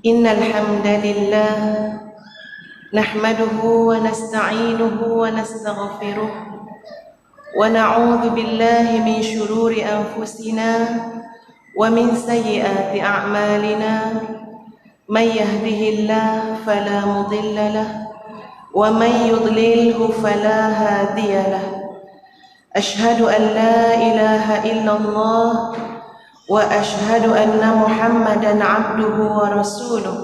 إن الحمد لله نحمده ونستعينه ونستغفره ونعوذ بالله من شرور أنفسنا ومن سيئات أعمالنا من يهده الله فلا مضل له ومن يضلله فلا هادي له أشهد أن لا إله إلا الله وأشهد أن محمدا عبده ورسوله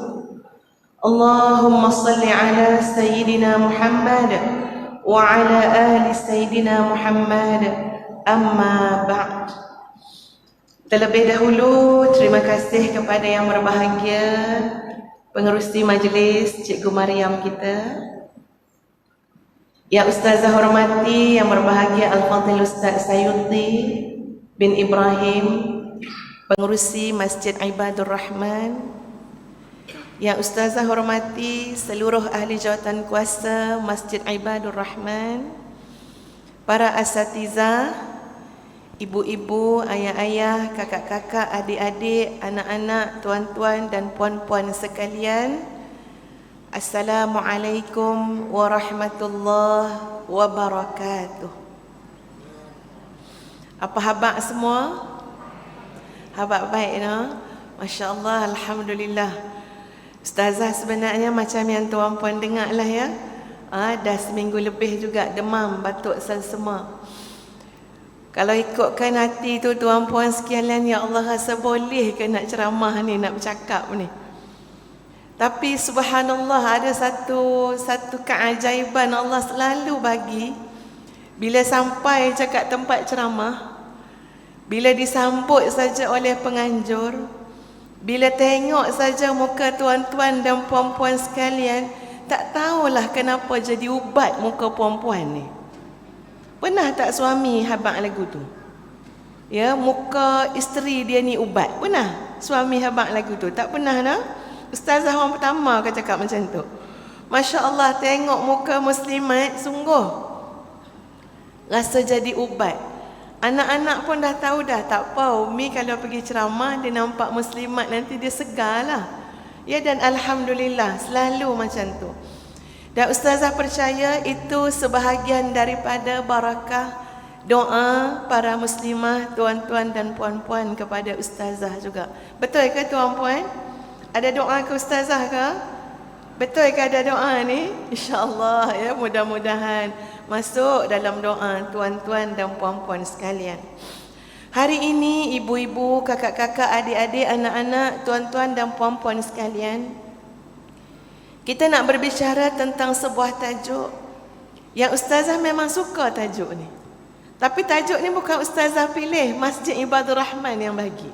اللهم صل على سيدنا محمد وعلى آل سيدنا محمد أما بعد. Terlebih dahulu terima kasih kepada yang berbahagia pengerusi majlis Cikgu Mariam kita, yang Ustazah hormati yang berbahagia Al-Fadhil Ustaz Sayuti bin Ibrahim, pengerusi Masjid Ibadur Rahman, yang Ustazah hormati seluruh ahli jawatan kuasa Masjid Ibadur Rahman, para asatizah, ibu-ibu, ayah-ayah, kakak-kakak, adik-adik, anak-anak, tuan-tuan dan puan-puan sekalian, Assalamualaikum warahmatullahi wabarakatuh. Apa khabar semua? Khabar baik, no? Masya Allah, Alhamdulillah. Ustazah sebenarnya macam yang tuan-puan dengar lah ya. Dah seminggu lebih juga demam, batuk selsema. Kalau ikutkan hati tu tuan-puan sekalian, ya Allah, rasa boleh ke nak ceramah ni, nak bercakap ni. Tapi subhanallah, ada satu keajaiban Allah selalu bagi. Bila sampai cakap tempat ceramah, bila disambut saja oleh penganjur, bila tengok saja muka tuan-tuan dan puan-puan sekalian, tak tahulah kenapa jadi ubat muka puan-puan ni. Pernah tak suami habaq lagu tu? Ya, muka isteri dia ni ubat. Pernah suami habaq lagu tu? Tak pernah, nah? Ustazah orang pertama akan cakap macam tu. Masya Allah, tengok muka muslimat, sungguh rasa jadi ubat. Anak-anak pun dah tahu dah, tak apa, Umi kalau pergi ceramah dia nampak muslimat nanti dia segarlah. Ya, dan alhamdulillah selalu macam tu. Dan Ustazah percaya itu sebahagian daripada barakah doa para muslimah, tuan-tuan dan puan-puan kepada Ustazah juga. Betul ke tuan-puan? Ada doa ke Ustazah ke? Betul ke ada doa ni? InsyaAllah ya, mudah-mudahan masuk dalam doa tuan-tuan dan puan-puan sekalian. Hari ini ibu-ibu, kakak-kakak, adik-adik, anak-anak, tuan-tuan dan puan-puan sekalian, kita nak berbicara tentang sebuah tajuk yang Ustazah memang suka tajuk ni. Tapi tajuk ni bukan Ustazah pilih, Masjid Ibadur Rahman yang bagi.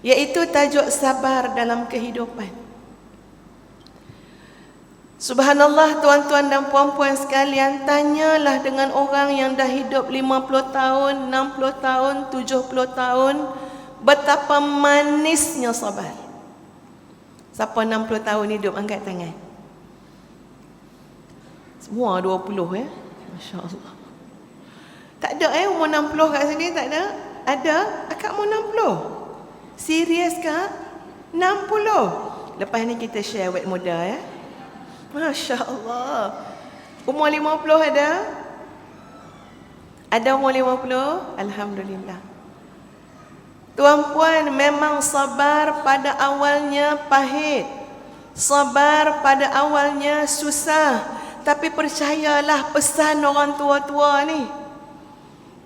Iaitu tajuk sabar dalam kehidupan. Subhanallah, tuan-tuan dan puan-puan sekalian, tanyalah dengan orang yang dah hidup 50 tahun, 60 tahun, 70 tahun, betapa manisnya sabar. Siapa 60 tahun hidup, angkat tangan. Semua 20 ya. Masya Allah. Tak ada umur 60 kat sini, tak ada? Ada? Akak umur 60? Serius kak? 60? Lepas ni kita share wet muda ya. Masya Allah. Umur 50 ada? Ada umur 50? Alhamdulillah. Tuan-puan, memang sabar pada awalnya pahit. Sabar pada awalnya susah. Tapi percayalah pesan orang tua-tua ni.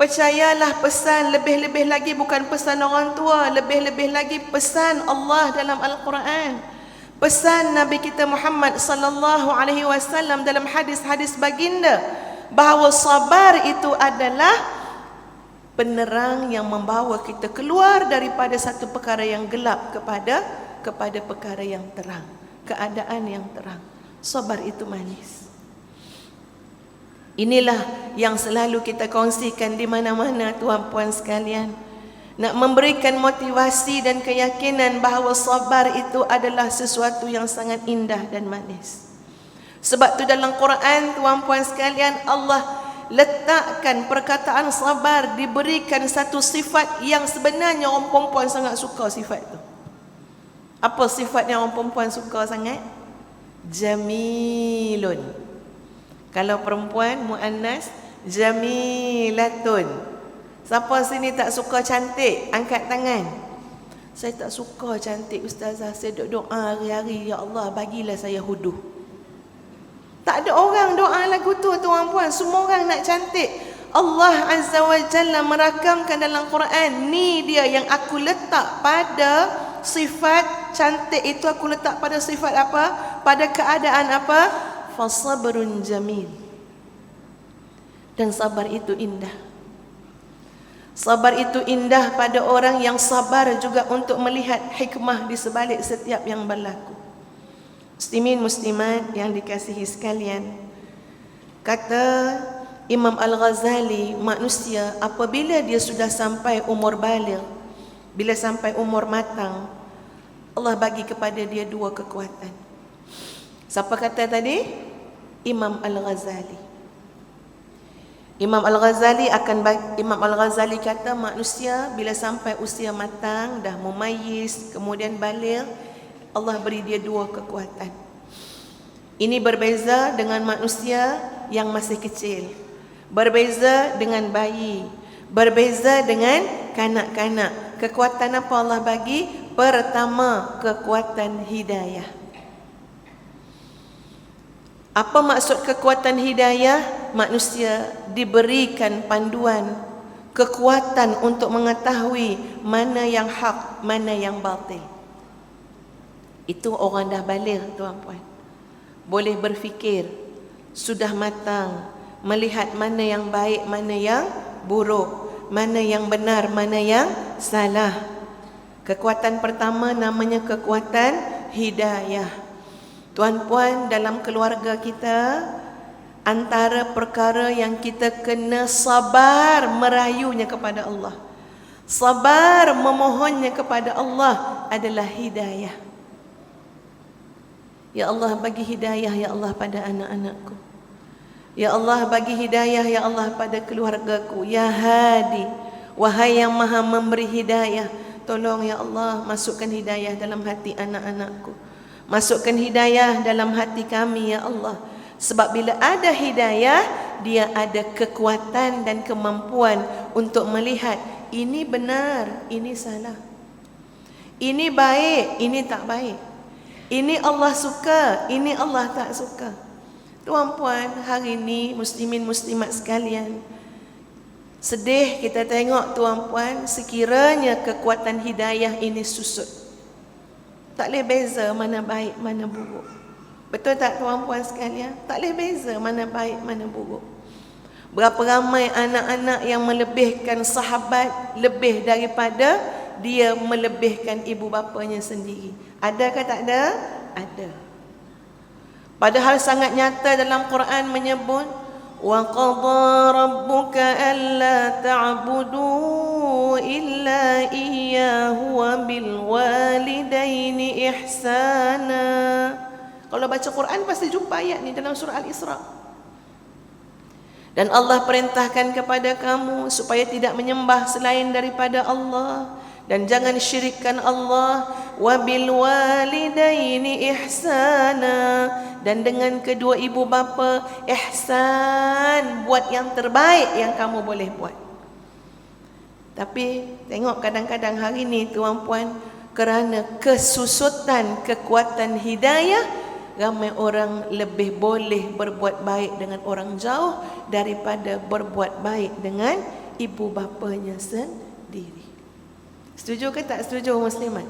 Percayalah pesan, lebih-lebih lagi bukan pesan orang tua, lebih-lebih lagi pesan Allah dalam Al-Quran. Pesan Nabi kita Muhammad sallallahu alaihi wasallam dalam hadis-hadis baginda, bahawa sabar itu adalah penerang yang membawa kita keluar daripada satu perkara yang gelap kepada perkara yang terang, keadaan yang terang. Sabar itu manis. Inilah yang selalu kita kongsikan di mana-mana tuan-puan sekalian. Nak memberikan motivasi dan keyakinan bahawa sabar itu adalah sesuatu yang sangat indah dan manis. Sebab tu dalam Quran, tuan-puan sekalian, Allah letakkan perkataan sabar, diberikan satu sifat yang sebenarnya orang perempuan sangat suka sifat tu. Apa sifat yang orang perempuan suka sangat? Jamilun. Kalau perempuan muannas, jamilatun. Siapa sini tak suka cantik? Angkat tangan. Saya tak suka cantik ustazah. Saya duk doa hari-hari, ya Allah bagilah saya huduh. Tak ada orang doa lagu tu tuan-puan. Semua orang nak cantik. Allah Azza wa Jalla merakamkan dalam Quran, ni dia yang aku letak pada sifat cantik itu, aku letak pada sifat apa? Pada keadaan apa? Fasabrun jamil. Dan sabar itu indah. Sabar itu indah pada orang yang sabar juga untuk melihat hikmah di sebalik setiap yang berlaku. Muslimin muslimat yang dikasihi sekalian, kata Imam Al-Ghazali, manusia apabila dia sudah sampai umur baligh, bila sampai umur matang, Allah bagi kepada dia dua kekuatan. Siapa kata tadi? Imam Al-Ghazali. Imam Al-Ghazali kata manusia bila sampai usia matang, dah mumayyiz, kemudian baligh, Allah beri dia dua kekuatan. Ini berbeza dengan manusia yang masih kecil, berbeza dengan bayi, berbeza dengan kanak-kanak. Kekuatan apa Allah bagi? Pertama, kekuatan hidayah. Apa maksud kekuatan hidayah? Manusia diberikan panduan, kekuatan untuk mengetahui mana yang hak, mana yang batil. Itu orang dah baligh tuan-puan. Boleh berfikir, sudah matang, melihat mana yang baik, mana yang buruk, mana yang benar, mana yang salah. Kekuatan pertama namanya kekuatan hidayah. Tuan-puan, dalam keluarga kita, antara perkara yang kita kena sabar merayunya kepada Allah, sabar memohonnya kepada Allah adalah hidayah. Ya Allah bagi hidayah ya Allah pada anak-anakku. Ya Allah bagi hidayah ya Allah pada keluargaku. Ya Hadi, wahai yang maha memberi hidayah, tolong ya Allah masukkan hidayah dalam hati anak-anakku. Masukkan hidayah dalam hati kami ya Allah. Sebab bila ada hidayah, dia ada kekuatan dan kemampuan untuk melihat ini benar, ini salah, ini baik, ini tak baik, ini Allah suka, ini Allah tak suka. Tuan-puan, hari ini muslimin muslimat sekalian, sedih kita tengok tuan-puan, sekiranya kekuatan hidayah ini susut, tak boleh beza mana baik mana buruk. Betul tak tuan-puan sekalian? Tak boleh beza mana baik mana buruk. Berapa ramai anak-anak yang melebihkan sahabat lebih daripada dia melebihkan ibu bapanya sendiri. Ada ke tak ada? Ada. Padahal sangat nyata dalam Quran menyebut wa qadha rabbuka alla ta'budu illa iyyahu wa bil walidaini ihsana. Kalau baca Quran pasti jumpa ayat ni dalam surah Al-Isra. Dan Allah perintahkan kepada kamu supaya tidak menyembah selain daripada Allah dan jangan syirikkan Allah. Wa bil walidaini ihsana, dan dengan kedua ibu bapa ihsan, buat yang terbaik yang kamu boleh buat. Tapi tengok kadang-kadang hari ni tuan-puan, kerana kesusutan kekuatan hidayah, ramai orang lebih boleh berbuat baik dengan orang jauh daripada berbuat baik dengan ibu bapanya sendiri. Setuju ke tak setuju muslimat?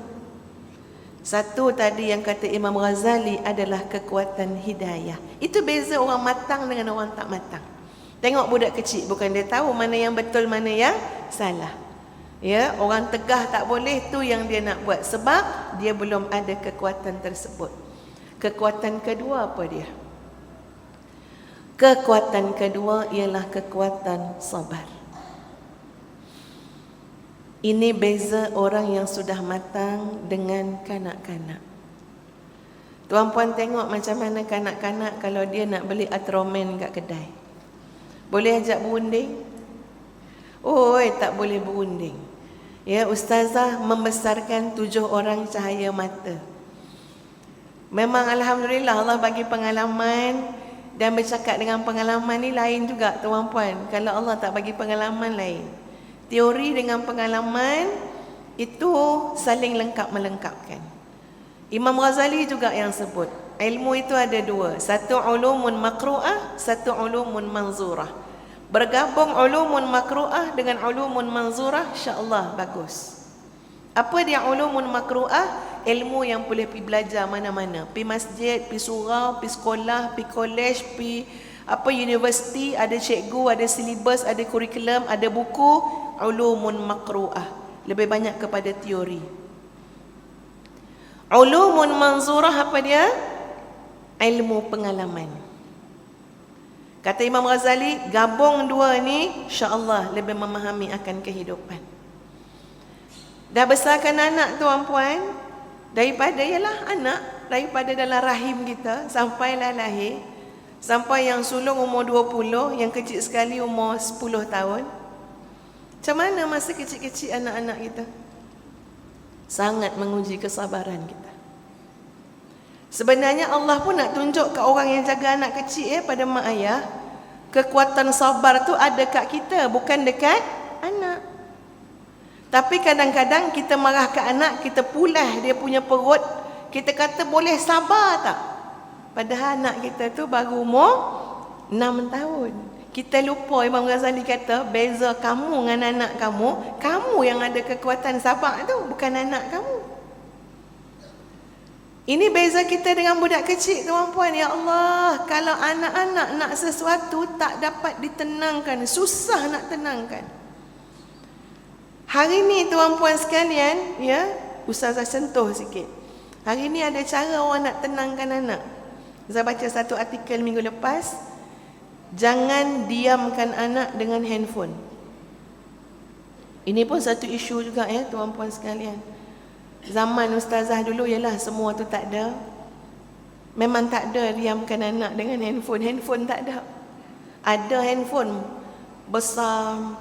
Satu tadi yang kata Imam Ghazali adalah kekuatan hidayah. Itu beza orang matang dengan orang tak matang. Tengok budak kecil, bukan dia tahu mana yang betul mana yang salah. Ya, orang tegah tak boleh, tu yang dia nak buat sebab dia belum ada kekuatan tersebut. Kekuatan kedua apa dia? Kekuatan kedua ialah kekuatan sabar. Ini beza orang yang sudah matang dengan kanak-kanak. Tuan-puan tengok macam mana kanak-kanak kalau dia nak beli Atromen kat kedai. Boleh ajak berunding? Oi, tak boleh berunding. Ya, ustazah membesarkan 7 orang cahaya mata. Memang alhamdulillah Allah bagi pengalaman, dan bercakap dengan pengalaman ni lain juga tuan-puan. Kalau Allah tak bagi pengalaman lain. Teori dengan pengalaman itu saling lengkap melengkapkan. Imam Ghazali juga yang sebut, ilmu itu ada 2, satu ulumun makru'ah, satu ulumun manzurah. Bergabung ulumun makru'ah dengan ulumun manzurah, insya-Allah bagus. Apa dia ulumun makru'ah? Ilmu yang boleh pergi belajar mana-mana, pergi masjid, pergi surau, pergi sekolah, pergi college, pergi universiti, ada cikgu, ada silibus, ada kurikulum, ada buku. Ulumun makru'ah, lebih banyak kepada teori. Ulumun manzurah apa dia? Ilmu pengalaman. Kata Imam Ghazali, gabung 2 ni insya-Allah lebih memahami akan kehidupan. Dah besarkan anak tuan-puan, daripada daripada dalam rahim kita sampailah lahir, sampai yang sulung umur 20, yang kecil sekali umur 10 tahun. Macam mana masa kecil-kecil anak-anak kita? Sangat menguji kesabaran kita. Sebenarnya Allah pun nak tunjuk ke orang yang jaga anak kecil pada mak ayah, kekuatan sabar tu ada kat kita, bukan dekat anak. Tapi kadang-kadang kita marah ke anak, kita pulah dia punya perut, kita kata boleh sabar tak? Padahal anak kita tu baru umur 6 tahun. Kita lupa Imam Ghazali kata, beza kamu dengan anak kamu, kamu yang ada kekuatan sabar tu, bukan anak kamu. Ini beza kita dengan budak kecil tuan-puan. Ya Allah, kalau anak-anak nak sesuatu tak dapat ditenangkan, susah nak tenangkan. Hari ni tuan-puan sekalian, ya, ustazah sentuh sikit. Hari ni ada cara orang nak tenangkan anak. Saya baca satu artikel minggu lepas, jangan diamkan anak dengan handphone. Ini pun satu isu juga ya tuan-puan sekalian. Zaman ustazah dulu ialah semua tu tak ada. Memang tak ada diamkan anak dengan handphone. Handphone tak ada. Ada handphone besar,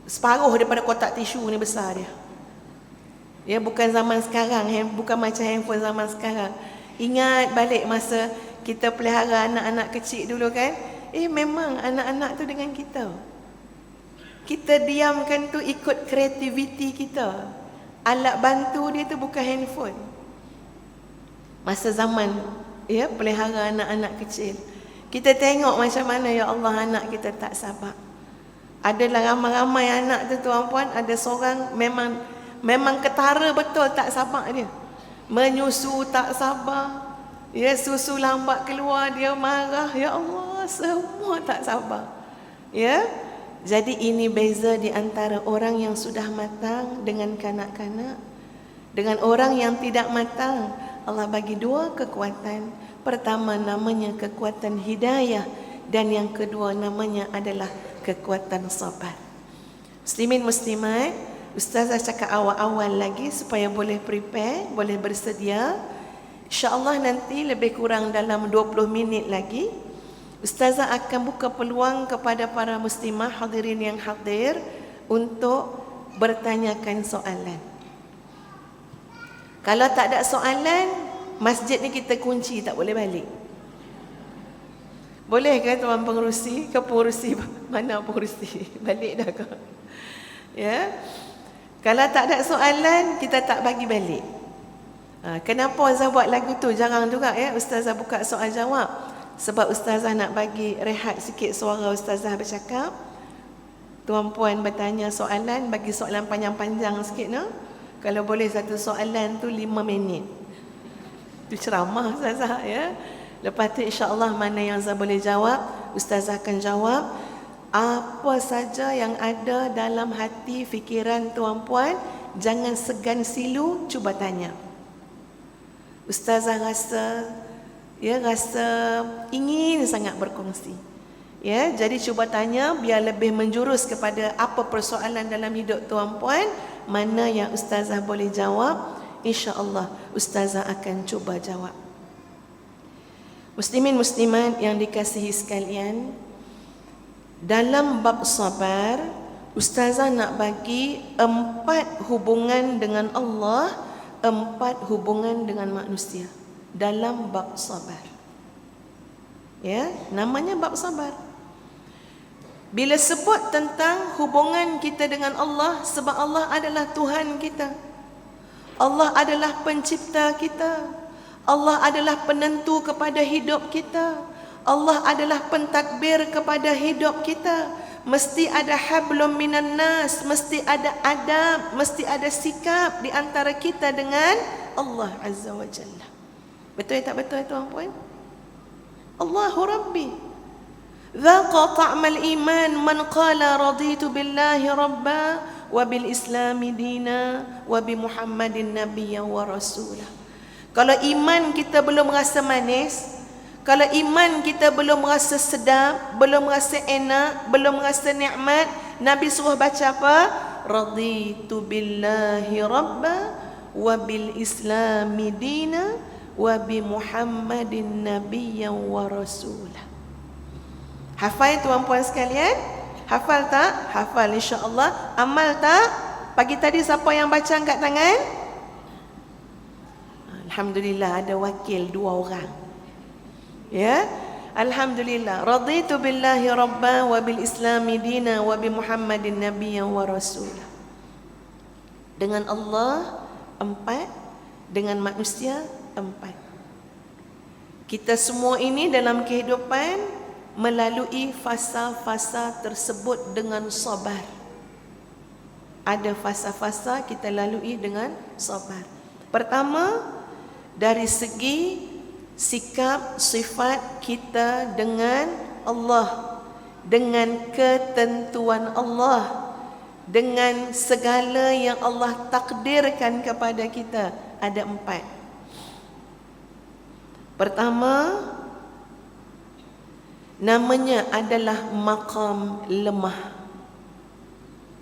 separuh daripada kotak tisu ni besar dia. Ya, bukan zaman sekarang, bukan macam handphone zaman sekarang. Ingat balik masa kita pelihara anak-anak kecil dulu kan? Memang anak-anak tu dengan kita. Kita diamkan tu ikut kreativiti kita. Alat bantu dia tu bukan handphone. Masa zaman ya pelihara anak-anak kecil, kita tengok macam mana ya Allah anak kita tak sabar. Adalah ramai-ramai anak tu tuan-puan, ada seorang memang ketara betul tak sabar dia. Menyusu tak sabar. Ya, susu lambat keluar dia marah. Ya Allah, semua tak sabar. Ya. Jadi ini beza di antara orang yang sudah matang dengan kanak-kanak dengan orang yang tidak matang. Allah bagi 2 kekuatan. Pertama namanya kekuatan hidayah, dan yang kedua namanya adalah kekuatan sabar. Muslimin muslimat, ustazah cakap awal-awal lagi supaya boleh prepare, boleh bersedia. InsyaAllah nanti lebih kurang dalam 20 minit lagi ustazah akan buka peluang kepada para muslimah hadirin yang hadir untuk bertanyakan soalan. Kalau tak ada soalan, masjid ni kita kunci, tak boleh balik. Boleh kan tuan pengerusi? Ke pengerusi mana pengerusi? Balik dah ke? Ya. Kalau tak ada soalan, kita tak bagi balik. Kenapa Ustazah buat lagu tu? Jarang juga ya ustazah buka soal jawab. Sebab ustazah nak bagi rehat sikit suara ustazah bercakap. Tuan-puan bertanya soalan, bagi soalan panjang-panjang sikit no? Kalau boleh satu soalan tu 5 minit. Tu ceramah ustazah ya. Lepas tu insya-Allah mana yang saya boleh jawab, ustazah akan jawab. Apa saja yang ada dalam hati fikiran tuan-puan, jangan segan silu, cuba tanya. Ustazah rasa ingin sangat berkongsi. Ya, jadi cuba tanya biar lebih menjurus kepada apa persoalan dalam hidup tuan-puan, mana yang ustazah boleh jawab, insya-Allah ustazah akan cuba jawab. Muslimin muslimat yang dikasihi sekalian, dalam bab sabar, Ustazah nak bagi 4 hubungan dengan Allah, 4 hubungan dengan manusia dalam bab sabar. Ya, namanya bab sabar. Bila sebut tentang hubungan kita dengan Allah, sebab Allah adalah Tuhan kita. Allah adalah pencipta kita. Allah adalah penentu kepada hidup kita. Allah adalah pentadbir kepada hidup kita. Mesti ada hablum minan nas, mesti ada adab, mesti ada sikap di antara kita dengan Allah Azza wa Jalla. Betul tak betul tuan-puan? Allahu Rabbi. Dhaqa ta'mal iman man qala raditu billahi rabba wa bil islami dina wa bi Muhammadin nabiyyan wa rasulah. Kalau iman kita belum rasa manis, kalau iman kita belum rasa sedap, belum rasa enak, belum rasa nikmat, Nabi suruh baca apa? Raditu billahi rabba wa bil islami dina wa bi Muhammadin nabiyyan wa rasulah. Hafal tuan-puan sekalian? Hafal tak? Hafal insya-Allah. Amal tak? Pagi tadi siapa yang baca angkat tangan? Alhamdulillah ada wakil 2 orang. Ya. Alhamdulillah. Raditu billahi rabba wa bil islami dina wa bi Muhammadin nabiyyan wa rasulah. Dengan Allah 4, dengan manusia 4. Kita semua ini dalam kehidupan melalui fasa-fasa tersebut dengan sabar. Ada fasa-fasa kita lalui dengan sabar. Pertama, dari segi sikap sifat kita dengan Allah, dengan ketentuan Allah, dengan segala yang Allah takdirkan kepada kita, ada 4. Pertama, namanya adalah maqam lemah.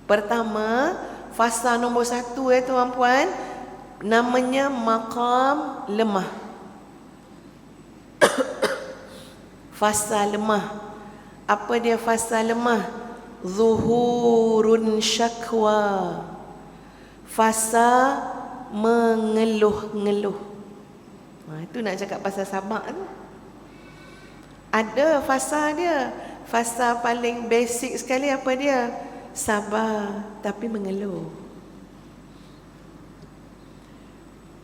Pertama, fasa nombor 1 tuan-puan, namanya maqam lemah. Fasa lemah. Apa dia fasa lemah? Zuhurun syakwa. Fasa mengeluh-ngeluh. Itu nak cakap pasal sabar tu. Ada fasa dia. Fasa paling basic sekali apa dia? Sabar tapi mengeluh.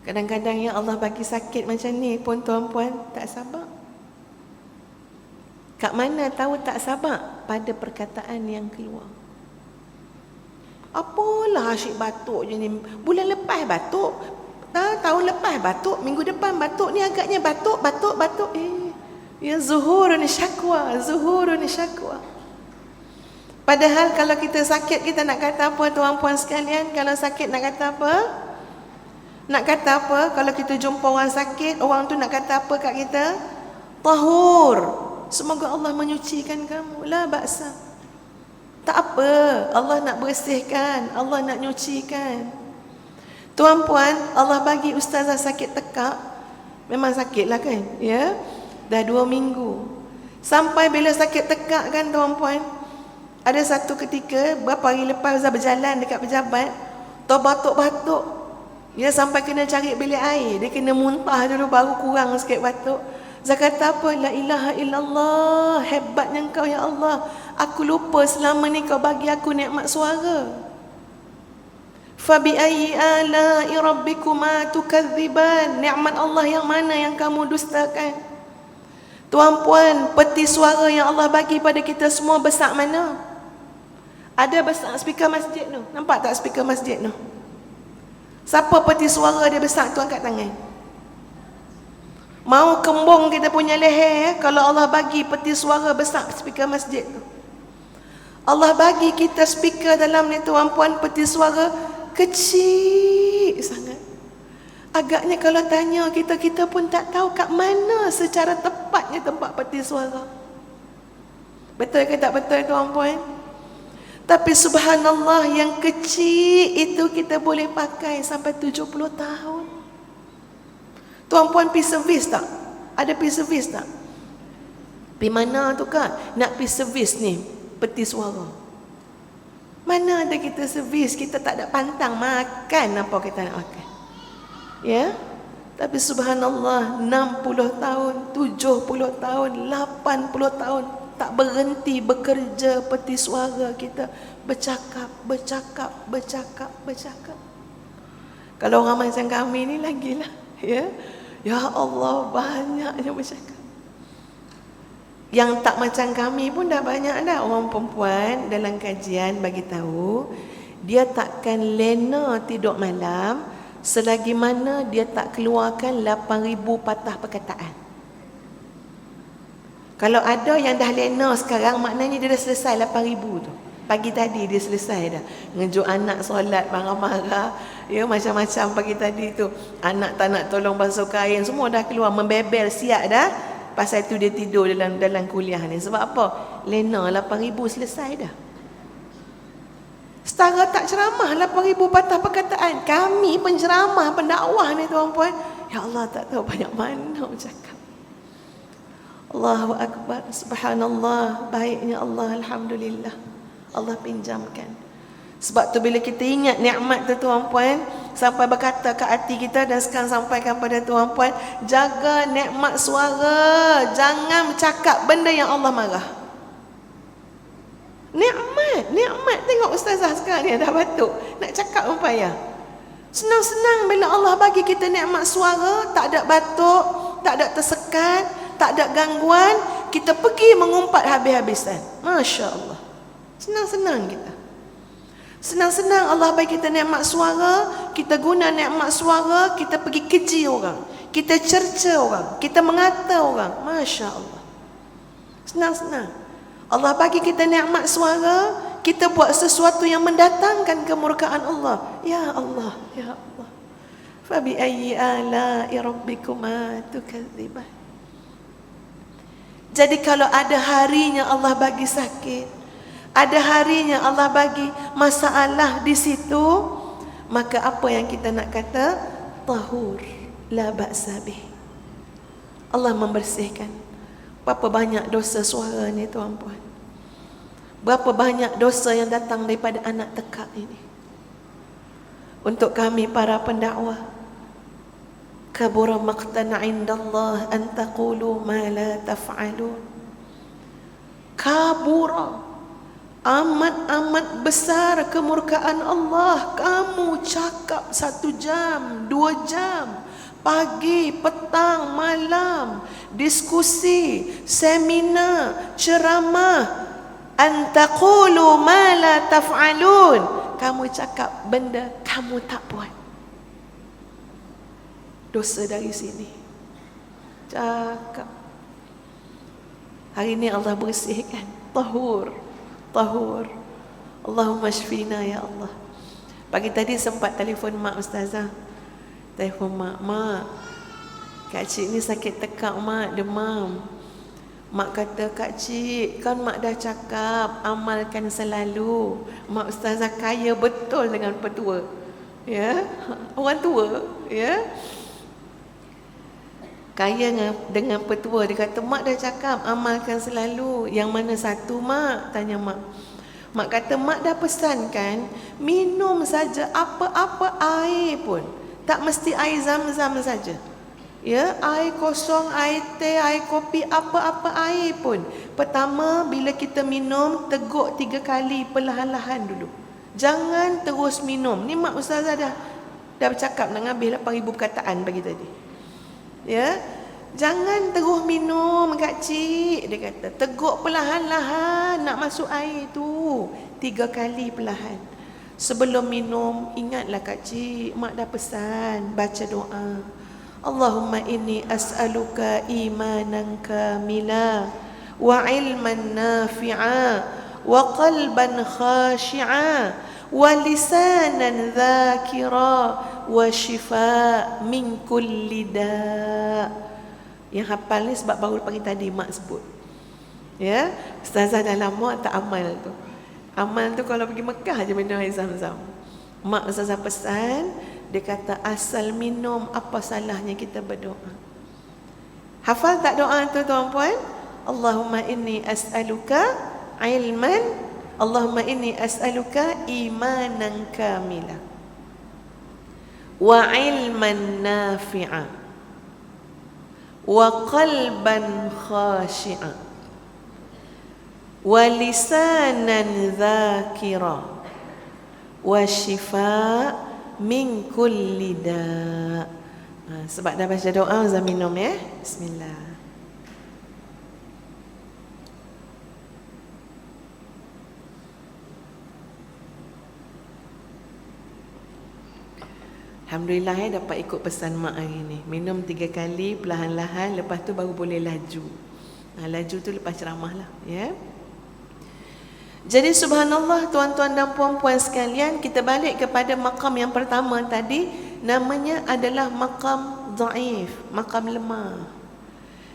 Kadang-kadang yang Allah bagi sakit macam ni pun tuan-puan tak sabar. Kat mana tahu tak sabar? Pada perkataan yang keluar. Apalah asyik batuk je ni. Bulan lepas batuk. Tahun lepas batuk. Minggu depan batuk. Ni agaknya batuk. Ya zuhurun syakwa. Zuhurun syakwa. Padahal kalau kita sakit, kita nak kata apa tuan-puan sekalian? Kalau sakit nak kata apa? Nak kata apa? Kalau kita jumpa orang sakit, orang tu nak kata apa kat kita? Tahur. Semoga Allah menyucikan kamu. La baksa. Tak apa. Allah nak bersihkan. Allah nak nyucikan. Tuan-puan, Allah bagi ustazah sakit tekak. Memang sakit lah kan? Ya. Dah 2 minggu. Sampai bila sakit tekak kan tuan-puan, ada satu ketika, berapa hari lepas Ustaz berjalan dekat pejabat, batuk-batuk. Ya, sampai kena cari bilik air. Dia kena muntah dulu baru kurang sikit batuk. Ustaz kata apa? La ilaha illallah. Hebatnya engkau ya Allah. Aku lupa selama ni kau bagi aku nikmat suara. Fabi ayyi ala'i rabbikuma tukadziban. Nikmat Allah yang mana yang kamu dustakan? Tuan-puan, peti suara yang Allah bagi pada kita semua besar mana? Ada besar speaker masjid tu. Nampak tak speaker masjid tu? Siapa peti suara dia besar tu angkat tangan. Mau kembung kita punya leher ya, kalau Allah bagi peti suara besar speaker masjid tu. Allah bagi kita speaker dalam ni tuan-puan, peti suara kecil sangat. Agaknya kalau tanya kita pun tak tahu kat mana secara tepatnya tempat peti suara. Betul ke tak betul tuan-puan? Tapi subhanallah, yang kecil itu kita boleh pakai sampai 70 tahun. Tuan-puan pergi servis tak? Ada pergi servis tak? Pergi mana tu kak? Nak pergi servis ni peti suara. Mana ada kita servis, kita tak ada pantang makan apa kita nak makan. Ya? Tapi subhanallah, 60 tahun, 70 tahun, 80 tahun tak berhenti bekerja peti suara kita bercakap. Kalau orang macam kami ni lagilah, ya. Ya Allah, banyaknya bercakap. Yang tak macam kami pun dah banyak dah. Orang perempuan dalam kajian bagi tahu, dia takkan lena tidur malam selagi mana dia tak keluarkan 8,000 patah perkataan. Kalau ada yang dah lena sekarang, maknanya dia dah selesai 8,000 tu. Pagi tadi dia selesai dah. Ngejuk anak solat marah-marah, ya, macam-macam pagi tadi tu. Anak tak nak tolong basuh kain, semua dah keluar, membebel siap dah. Pasal tu dia tidur dalam kuliah ni. Sebab apa? Lena 8,000 selesai dah. Setara tak ceramah 8,000 patah perkataan. Kami penceramah, pendakwah ni tuan-puan, ya Allah, tak tahu banyak mana bercakap. Allahu Akbar. Subhanallah. Baiknya Allah. Alhamdulillah. Allah pinjamkan. Sebab tu bila kita ingat nikmat tu tuan-puan, sampai berkata ke hati kita, dan sekarang sampaikan pada tuan-puan, jaga nikmat suara. Jangan bercakap benda yang Allah marah. Nikmat. Tengok ustazah sekarang ni dah batuk. Nak cakap pun payah. Senang-senang bila Allah bagi kita nikmat suara, tak ada batuk, tak ada tersekat, tak ada gangguan, kita pergi mengumpat habis-habisan. Masya Allah. Senang-senang kita. Senang-senang Allah bagi kita nikmat suara, kita guna nikmat suara, kita pergi keji orang, kita cerca orang, kita mengata orang. Masya Allah. Senang-senang. Allah bagi kita nikmat suara, kita buat sesuatu yang mendatangkan kemurkaan Allah. Ya Allah, ya Allah. Fabi ayyi ala'i rabbikuma tukadziban. Jadi kalau ada harinya Allah bagi sakit, ada harinya Allah bagi masalah di situ, maka apa yang kita nak kata? Tahur, la ba'sa bih. Allah membersihkan. Berapa banyak dosa suara ni tuan-puan. Berapa banyak dosa yang datang daripada anak tekak ini. Untuk kami para pendakwah, kabura maqtan 'indallah an taqulu ma la taf'alun. Kabura, amat-amat besar kemurkaan Allah. Kamu cakap 1 jam, 2 jam, pagi, petang, malam, diskusi, seminar, ceramah. Antaqulu ma la taf'alun. Kamu cakap benda kamu tak buat. Dosa dari sini. Cakap. Hari ini Allah bersihkan. Tahur. Allahumma shfina ya Allah. Pagi tadi sempat telefon mak ustazah. Telefon mak, Kak Cik ni sakit tekak mak, demam. Mak kata, Kak Cik, kan mak dah cakap amalkan selalu. Mak ustazah kaya betul dengan petua. Ya, orang tua, ya. Kaya dengan petua. Dia kata, mak dah cakap amalkan selalu. Yang mana satu mak? Tanya mak. Mak kata, mak dah pesankan minum saja apa-apa air pun. Tak mesti air zam-zam saja. Ya, air kosong, air teh, air kopi, apa-apa air pun. Pertama, bila kita minum, teguk 3 kali perlahan-lahan dulu. Jangan terus minum. Ni mak ustazah dah bercakap nak ambil 8,000 perkataan pagi tadi. Ya, jangan terus minum Kak Cik, dia kata. Teguk perlahan-lahan nak masuk air tu 3 kali perlahan. Sebelum minum, ingatlah Kak Cik, mak dah pesan baca doa. Allahumma inni as'aluka imanan kamila wa ilman nafi'a wa qalban khashi'a wa lisanan dhakira wa shifa min kulli da'. Yang hafal ni sebab baru pagi tadi mak sebut. Ya, ustazah dah lama tak amal tu. Amal tu kalau pergi Mekah je minum air zam-zam. Mak ustazah pesan, dia kata asal minum, apa salahnya kita berdoa. Hafal tak doa tu tuan-puan? Allahumma inni as'aluka ilman Allahumma inni as'aluka imanan kamila wa ilman nafi'a wa qalban khashi'a wa lisanan dzakira wa shifa min kulli da. Sebab dah baca doa, Ustaz minum ya. Bismillah. Alhamdulillah dapat ikut pesan mak hari ni. Minum 3 kali perlahan-lahan, lepas tu baru boleh laju. Laju tu lepas ceramah lah ya. Jadi subhanallah tuan-tuan dan puan-puan sekalian, kita balik kepada makam yang pertama tadi, namanya adalah makam dhaif, makam lemah.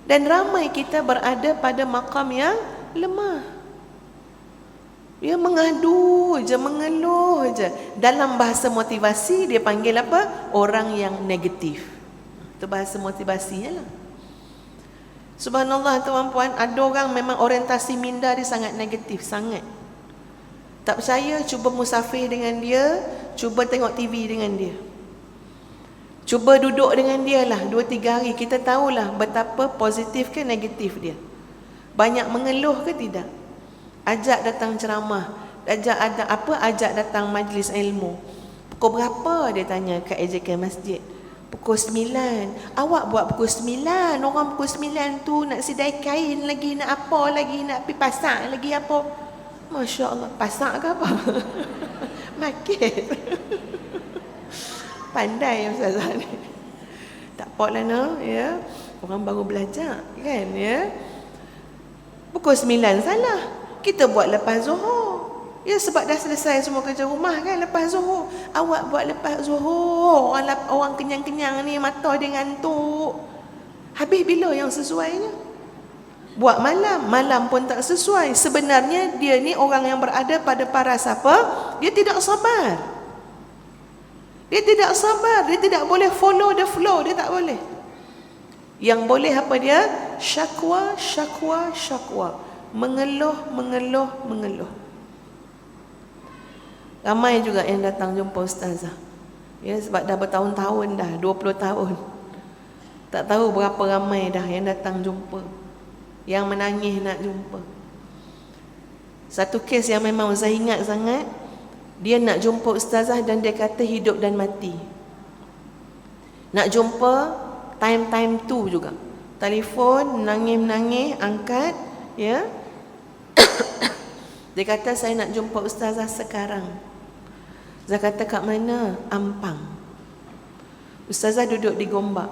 Dan ramai kita berada pada makam yang lemah. Dia mengadu je, mengeluh je. Dalam bahasa motivasi dia panggil apa? Orang yang negatif. Itu bahasa motivasinya lah. Subhanallah tuan-puan, ada orang memang orientasi minda dia sangat negatif, sangat. Tak percaya, cuba musafir dengan dia, cuba tengok TV dengan dia. Cuba duduk dengan dia lah 2-3 hari, kita tahulah betapa positif ke negatif dia. Banyak mengeluh ke tidak? Ajak datang ceramah, ajak datang majlis ilmu. Pukul berapa dia tanya kat AJK masjid? Pukul 9. Awak buat pukul 9. Orang pukul 9 tu nak sidai kain lagi, nak apa lagi, nak pergi pasar lagi apa. Masya Allah, pasar ke apa? Market. Pandai ustazah ni. Tak apa lah no, ya. Orang baru belajar kan ya. Pukul 9 salah. Kita buat lepas zuhur. Ya sebab dah selesai semua kerja rumah kan lepas zuhur. Awak buat lepas zuhur. Orang kenyang-kenyang ni mata dia ngantuk. Habis bila yang sesuainya? Buat malam pun tak sesuai. Sebenarnya dia ni orang yang berada pada paras apa? Dia tidak sabar. Dia tidak sabar, dia tidak boleh follow the flow, dia tak boleh. Yang boleh apa dia? Syakwa. Mengeluh. Ramai juga yang datang jumpa ustazah. Ya sebab dah bertahun-tahun dah, 20 tahun. Tak tahu berapa ramai dah yang datang jumpa. Yang menangis nak jumpa. Satu kes yang memang saya ingat sangat, dia nak jumpa ustazah dan dia kata hidup dan mati. Nak jumpa time tu juga. Telefon, menangis, angkat, ya. Dia kata saya nak jumpa ustazah sekarang. Saya kata kat mana? Ampang. Ustazah duduk di Gombak.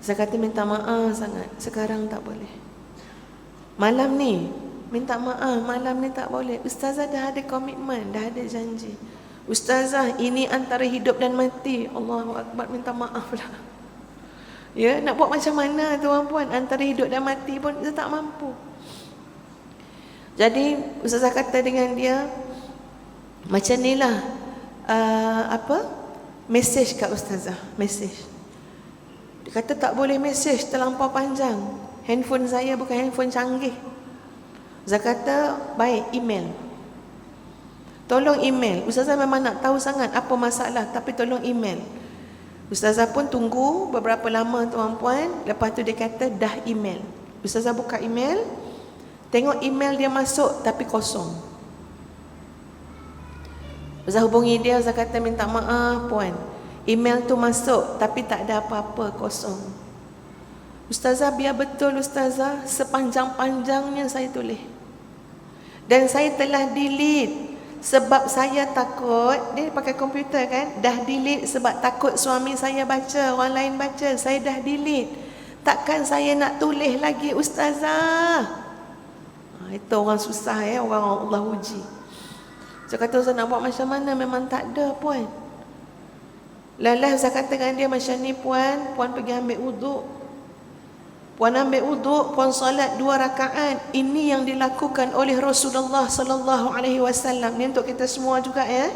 Saya kata minta maaf sangat, sekarang tak boleh. Malam ni minta maaf, malam ni tak boleh. Ustazah dah ada komitmen, dah ada janji. Ustazah, ini antara hidup dan mati. Allahu Akbar, minta maaf lah. Ya, nak buat macam mana tuan-puan? Antara hidup dan mati pun dia tak mampu. Jadi ustazah kata dengan dia, macam ni lah, mesej kat ustazah, mesej. Dia kata tak boleh mesej terlampau panjang. Handphone saya bukan handphone canggih. Ustazah kata, baik, email. Tolong email. Ustazah memang nak tahu sangat apa masalah, tapi tolong email. Ustazah pun tunggu beberapa lama tuan-puan. Lepas tu dia kata dah email. Ustazah buka email, tengok email dia masuk tapi kosong. Ustazah hubungi dia, Ustazah kata minta maaf puan, email tu masuk tapi tak ada apa-apa, kosong. Ustazah, biar betul ustazah, sepanjang-panjangnya saya tulis. Dan saya telah delete sebab saya takut, dia pakai komputer kan, dah delete sebab takut suami saya baca, orang lain baca, saya dah delete. Takkan saya nak tulis lagi ustazah. Itu orang susah ya, orang Allah uji. Saya kata, Ustaz nak buat macam mana, memang tak ada puan. Lalah saya kata dengan dia macam ni puan, puan pergi ambil wuduk. Puan ambil wuduk, puan solat 2 rakaat. Ini yang dilakukan oleh Rasulullah sallallahu alaihi wasallam. Ini untuk kita semua juga ya.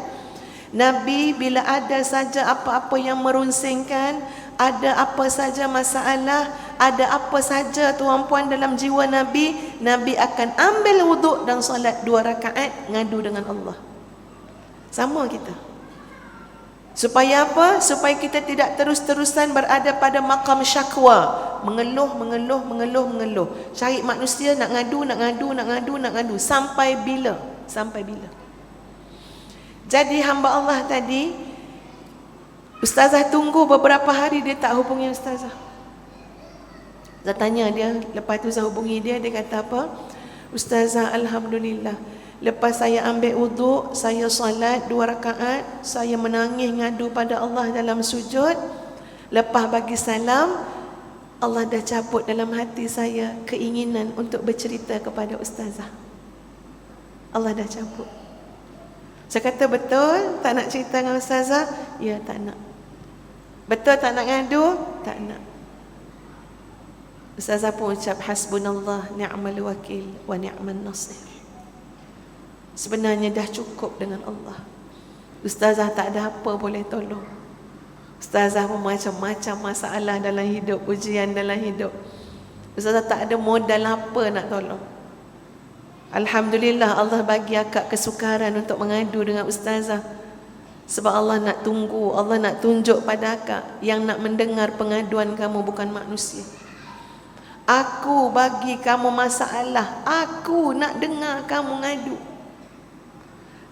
Nabi bila ada saja apa-apa yang merunsingkan, ada apa saja masalah, ada apa saja tuan-puan dalam jiwa Nabi, Nabi akan ambil wuduk dan solat 2 rakaat ngadu dengan Allah. Sama kita. Supaya apa? Supaya kita tidak terus-terusan berada pada makam syakwa, mengeluh. Cari manusia nak ngadu. Sampai bila? Sampai bila? Jadi hamba Allah tadi, ustazah tunggu beberapa hari dia tak hubungi ustazah. Saya tanya dia, lepas tu saya hubungi dia, dia kata apa? Ustazah, alhamdulillah, lepas saya ambil wuduk, saya solat 2 rakaat, saya menangis ngadu pada Allah dalam sujud. Lepas bagi salam, Allah dah cabut dalam hati saya keinginan untuk bercerita kepada ustazah. Allah dah cabut. Saya kata, betul tak nak cerita dengan ustazah? Ya, tak nak. Betul tak nak ngadu? Tak nak. Ustazah pun ucap, hasbunallah ni'mal wakil wa ni'man nasir. Sebenarnya dah cukup dengan Allah. Ustazah tak ada apa boleh tolong. Ustazah pun macam-macam masalah dalam hidup, ujian dalam hidup. Ustazah tak ada modal apa nak tolong. Alhamdulillah Allah bagi akak kesukaran untuk mengadu dengan ustazah. Sebab Allah nak tunggu, Allah nak tunjuk pada akak yang nak mendengar pengaduan kamu bukan manusia. Aku bagi kamu masalah, aku nak dengar kamu ngadu.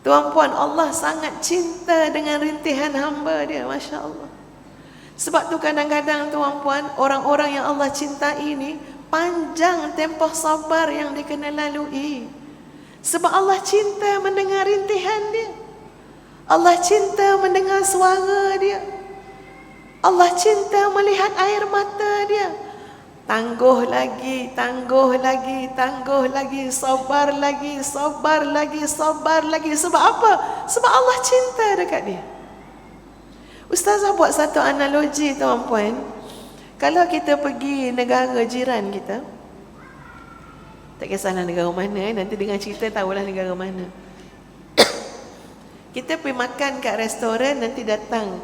Tuan-puan, Allah sangat cinta dengan rintihan hamba dia, Masya Allah. Sebab tu kadang-kadang tuan-puan, orang-orang yang Allah cintai ini panjang tempoh sabar yang dia kena lalui. Sebab Allah cinta mendengar rintihan dia. Allah cinta mendengar suara dia. Allah cinta melihat air mata dia. Tangguh lagi, sabar lagi. Sebab apa? Sebab Allah cinta dekat dia. Ustazah buat satu analogi tuan-puan. Kalau kita pergi negara jiran kita, tak kisahlah negara mana, nanti dengar cerita tahulah negara mana. Kita pergi makan kat restoran, nanti datang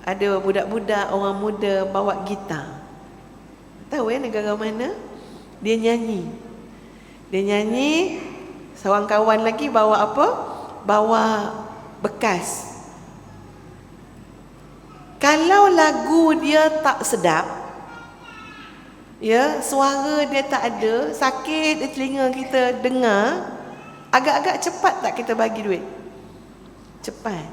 ada budak-budak, orang muda bawa gitar. Tahu negara mana? Dia nyanyi. Seorang kawan lagi bawa apa? Bawa bekas. Kalau lagu dia tak sedap, ya, suara dia tak ada, sakit di telinga kita dengar, agak-agak cepat tak kita bagi duit? Cepat.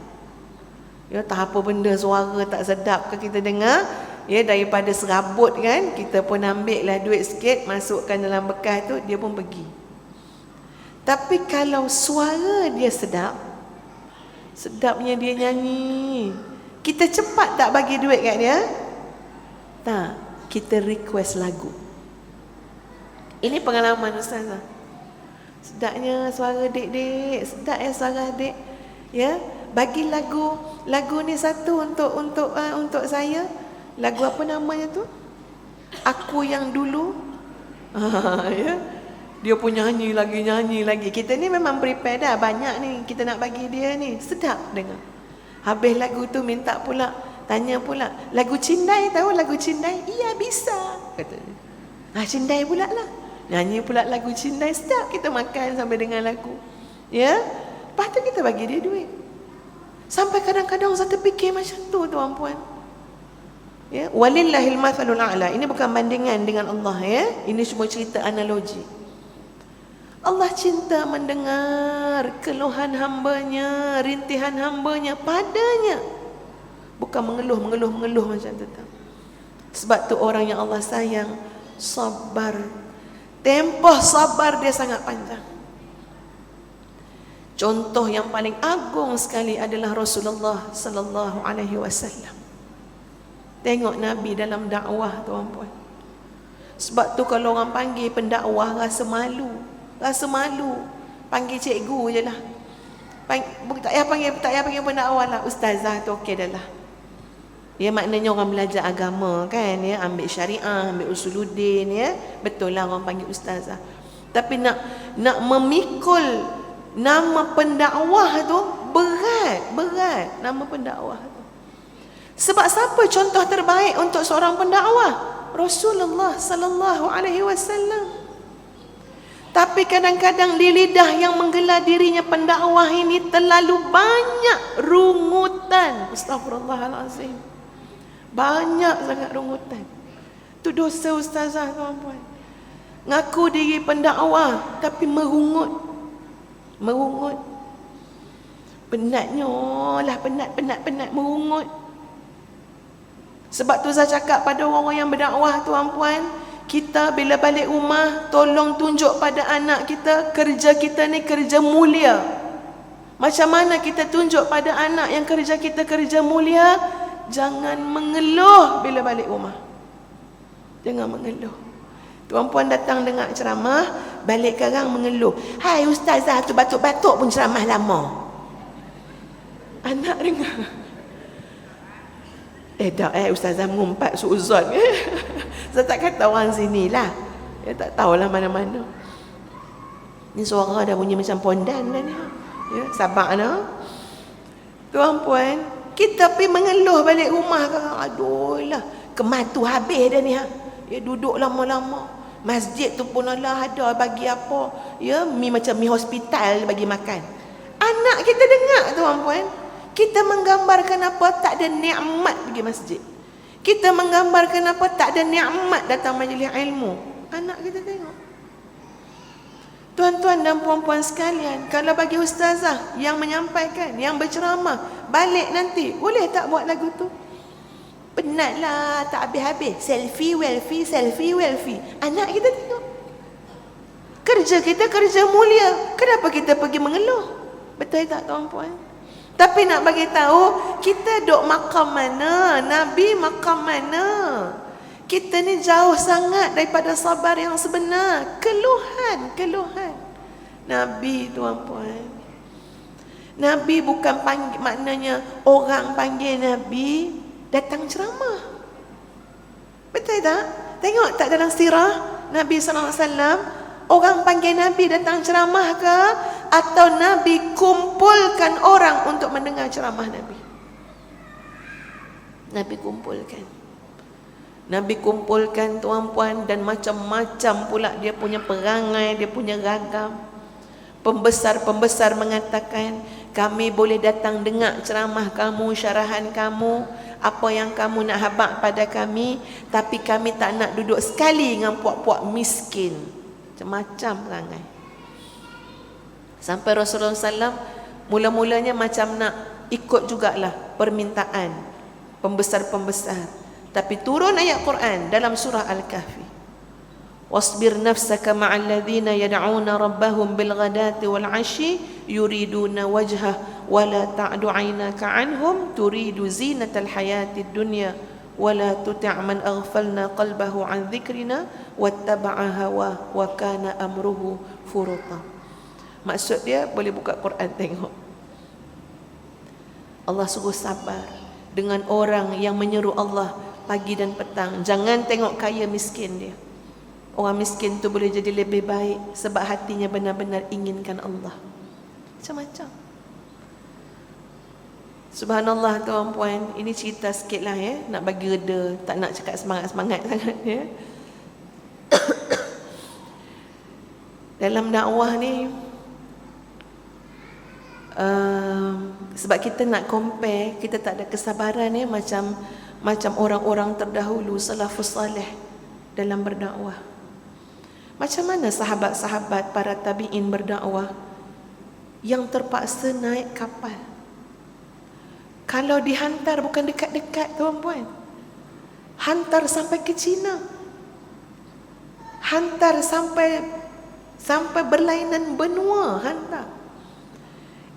Ya, tak apa benda suara tak sedap ke kita dengar, ya, daripada serabut kan, kita pun ambil lah duit sikit, masukkan dalam bekas tu, dia pun pergi. Tapi kalau suara dia sedap, sedapnya dia nyanyi, kita cepat tak bagi duit kat dia? Tak, kita request lagu. Ini pengalaman ustazah. Sedapnya suara dek-dek, sedap suara dek. Ya, bagi lagu ni satu untuk saya. Lagu apa namanya tu? Aku yang dulu. Ya. Dia pun nyanyi lagi. Kita ni memang prepare dah, banyak ni kita nak bagi dia ni. Sedap dengar. Habis lagu tu tanya pula, lagu Cindai, tahu lagu Cindai? Iya bisa, katanya. Cindai pula lah. Nyanyi pula lagu Cindai, sedap kita makan sampai dengar lagu. Ya. Lepas tu kita bagi dia duit. Sampai kadang-kadang saya terfikir macam tu tuan-puan. Ya, walillahil mathalul a'la. Ini bukan bandingan dengan Allah, ya. Ini cuma cerita analogi. Allah cinta mendengar keluhan hambanya, rintihan hambanya padanya. Bukan mengeluh macam tu. Sebab tu orang yang Allah sayang sabar. Tempoh sabar dia sangat panjang. Contoh yang paling agung sekali adalah Rasulullah sallallahu alaihi wasallam. Tengok Nabi dalam dakwah tuan-puan. Sebab tu kalau orang panggil pendakwah rasa malu. Panggil cikgu je lah. Tak payah panggil pendakwah lah. Ustazah tu okey dah lah. Ya, maknanya orang belajar agama kan, ya, ambil syariah, ambil usuluddin, ya. Betul lah orang panggil ustazah. Tapi nak memikul nama pendakwah tu berat nama pendakwah tu. Sebab siapa contoh terbaik untuk seorang pendakwah? Rasulullah sallallahu alaihi wasallam. Tapi kadang-kadang di lidah yang menggelar dirinya pendakwah ini terlalu banyak rungutan. Astagfirullahalazim. Banyak sangat rungutan. Itu dosa ustazah, tuan-puan. Ngaku diri pendakwah tapi merungut. Penatnya lah, penat merungut. Sebab tu saya cakap pada orang-orang yang berdakwah, tuan-puan, kita bila balik rumah, tolong tunjuk pada anak kita, kerja kita ni kerja mulia. Macam mana kita tunjuk pada anak yang kerja kita kerja mulia? Jangan mengeluh bila balik rumah. Jangan mengeluh. Tuan-puan datang dengar ceramah, balik karang mengeluh. Hai ustazah tu batuk-batuk pun ceramah lama. Anak dengar. Ustazah mengumpat suuzon. Saya tak kata orang sini lah. Ya tak tahulah mana-mana. Ni suara dah bunyi macam pondan dah ni. Ya, sabar nah. Tuan-puan, kita pergi mengeluh balik rumah kan. Aduh lah, kematu habis dah ni ha. Ya duduk lama-lama. Masjid tu pun Allah ada bagi apa? Ya, macam mi hospital bagi makan. Anak kita dengar, tuan-puan. Kita menggambarkan apa? Tak ada nikmat pergi masjid. Kita menggambarkan apa? Tak ada nikmat datang majlis ilmu. Anak kita tengok. Tuan-tuan dan puan-puan sekalian, kalau bagi ustazah yang menyampaikan, yang berceramah, balik nanti, boleh tak buat lagu tu? Penatlah, tak habis-habis. Selfie, welfie. Anak kita tengok. Kerja kita kerja mulia. Kenapa kita pergi mengeluh? Betul tak, tuan-puan? Tapi nak bagi tahu, kita duk makam mana? Nabi makam mana? Kita ni jauh sangat daripada sabar yang sebenar. Keluhan. Nabi, tuan-puan. Nabi bukan panggil, maknanya orang panggil Nabi datang ceramah. Betul tak? Tengok tak dalam sirah Nabi SAW, orang panggil Nabi datang ceramah ke? Atau Nabi kumpulkan orang untuk mendengar ceramah Nabi? Nabi kumpulkan, tuan-puan, dan macam-macam pula dia punya perangai, dia punya ragam. Pembesar-pembesar mengatakan, kami boleh datang dengar ceramah kamu, syarahan kamu, apa yang kamu nak habaq pada kami, tapi kami tak nak duduk sekali dengan puak-puak miskin. Macam-macam perangai. Sampai Rasulullah SAW mula-mulanya macam nak ikut jugalah permintaan pembesar-pembesar. Tapi turun ayat Quran dalam surah Al-Kahfi. Wasbir nafsaka ma'al ladzina yad'una rabbahum bil ghadati wal 'ashyi yuriduna wajhah wa la ta'du 'ainaka 'anhum turidu zinatal hayatid dunya wa la tuti' man aghfalna qalbahu 'an dzikrina wattaba'a hawa wa kana amruhu furuta. Maksud dia, boleh buka Quran tengok. Allah suruh sabar dengan orang yang menyeru Allah pagi dan petang. Jangan tengok kaya miskin dia. Orang miskin tu boleh jadi lebih baik sebab hatinya benar-benar inginkan Allah. Macam-macam. Subhanallah, tuan-puan, ini cerita sikit lah ya, nak bagi reda, tak nak cakap semangat-semangat sangat ya. Dalam dakwah ni, sebab kita nak compare, kita tak ada kesabaran ya, macam orang-orang terdahulu, salafus salih dalam berdakwah. Macam mana sahabat-sahabat para tabi'in berdakwah yang terpaksa naik kapal? Kalau dihantar bukan dekat-dekat, tuan-puan, hantar sampai ke China, hantar sampai berlainan benua, hantar.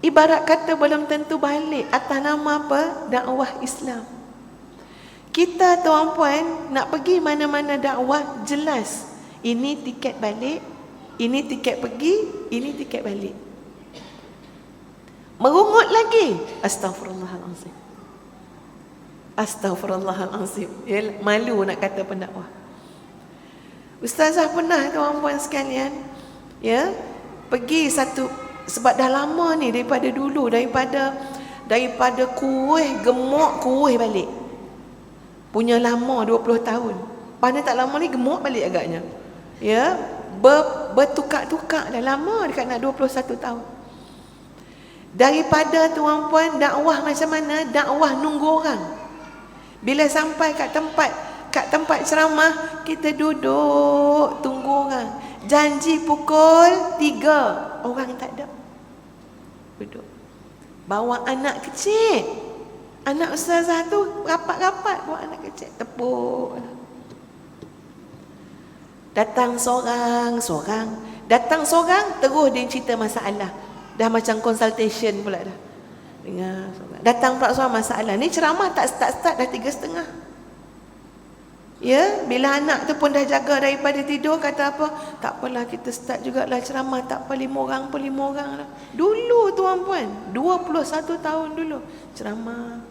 Ibarat kata belum tentu balik atas nama apa? Dakwah Islam. Kita, tuan-puan, nak pergi mana-mana dakwah, jelas ini tiket balik, ini tiket pergi, ini tiket balik. Merungut lagi. Astaghfirullahalazim. Astaghfirullahalazim. Ya, malu nak kata pendakwah. Ustazah pernah, tuan-puan sekalian, ya, pergi satu, sebab dah lama ni, daripada dulu, daripada kuih gemuk, kuih balik. Punya lama 20 tahun. Pandai tak lama ni gemuk balik agaknya. Ya, bertukar-tukar dah lama dekat nak 21 tahun. Daripada tuan-puan dakwah macam mana? Dakwah nunggu orang. Bila sampai kat tempat ceramah, kita duduk tunggu orang. Janji pukul 3, orang tak ada. Duduk. Bawa anak kecil. Anak ustazah tu rapat-rapat bawa anak kecil, tepuk. Datang seorang, datang seorang, terus dia cerita masalah. Dah macam consultation pula dah. Dengar seorang. Datang pula seorang masalah. Ni ceramah tak start dah 3:30. Ya, bila anak tu pun dah jaga daripada tidur, kata apa? Tak apalah, kita start jugalah ceramah, tak apa 5 orang pun 5 orang lah. Dulu tuan-puan, 21 tahun dulu ceramah.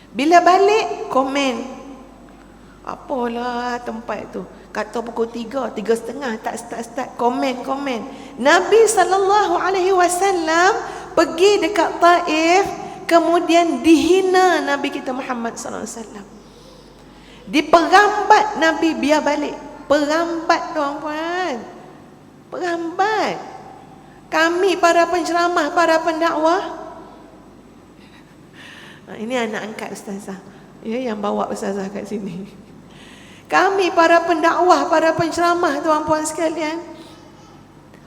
Bila balik komen. Apalah tempat tu. Kata pukul 3, 3:30 tak start komen. Nabi SAW pergi dekat Taif, kemudian dihina Nabi kita Muhammad SAW. Diperambat Nabi biar balik. Perambat tuan-puan. Perambat. Kami para penceramah, para pendakwah. Ini anak angkat ustazah. Ya, yang bawa ustazah kat sini. Kami para pendakwah, para penceramah tuan-puan sekalian,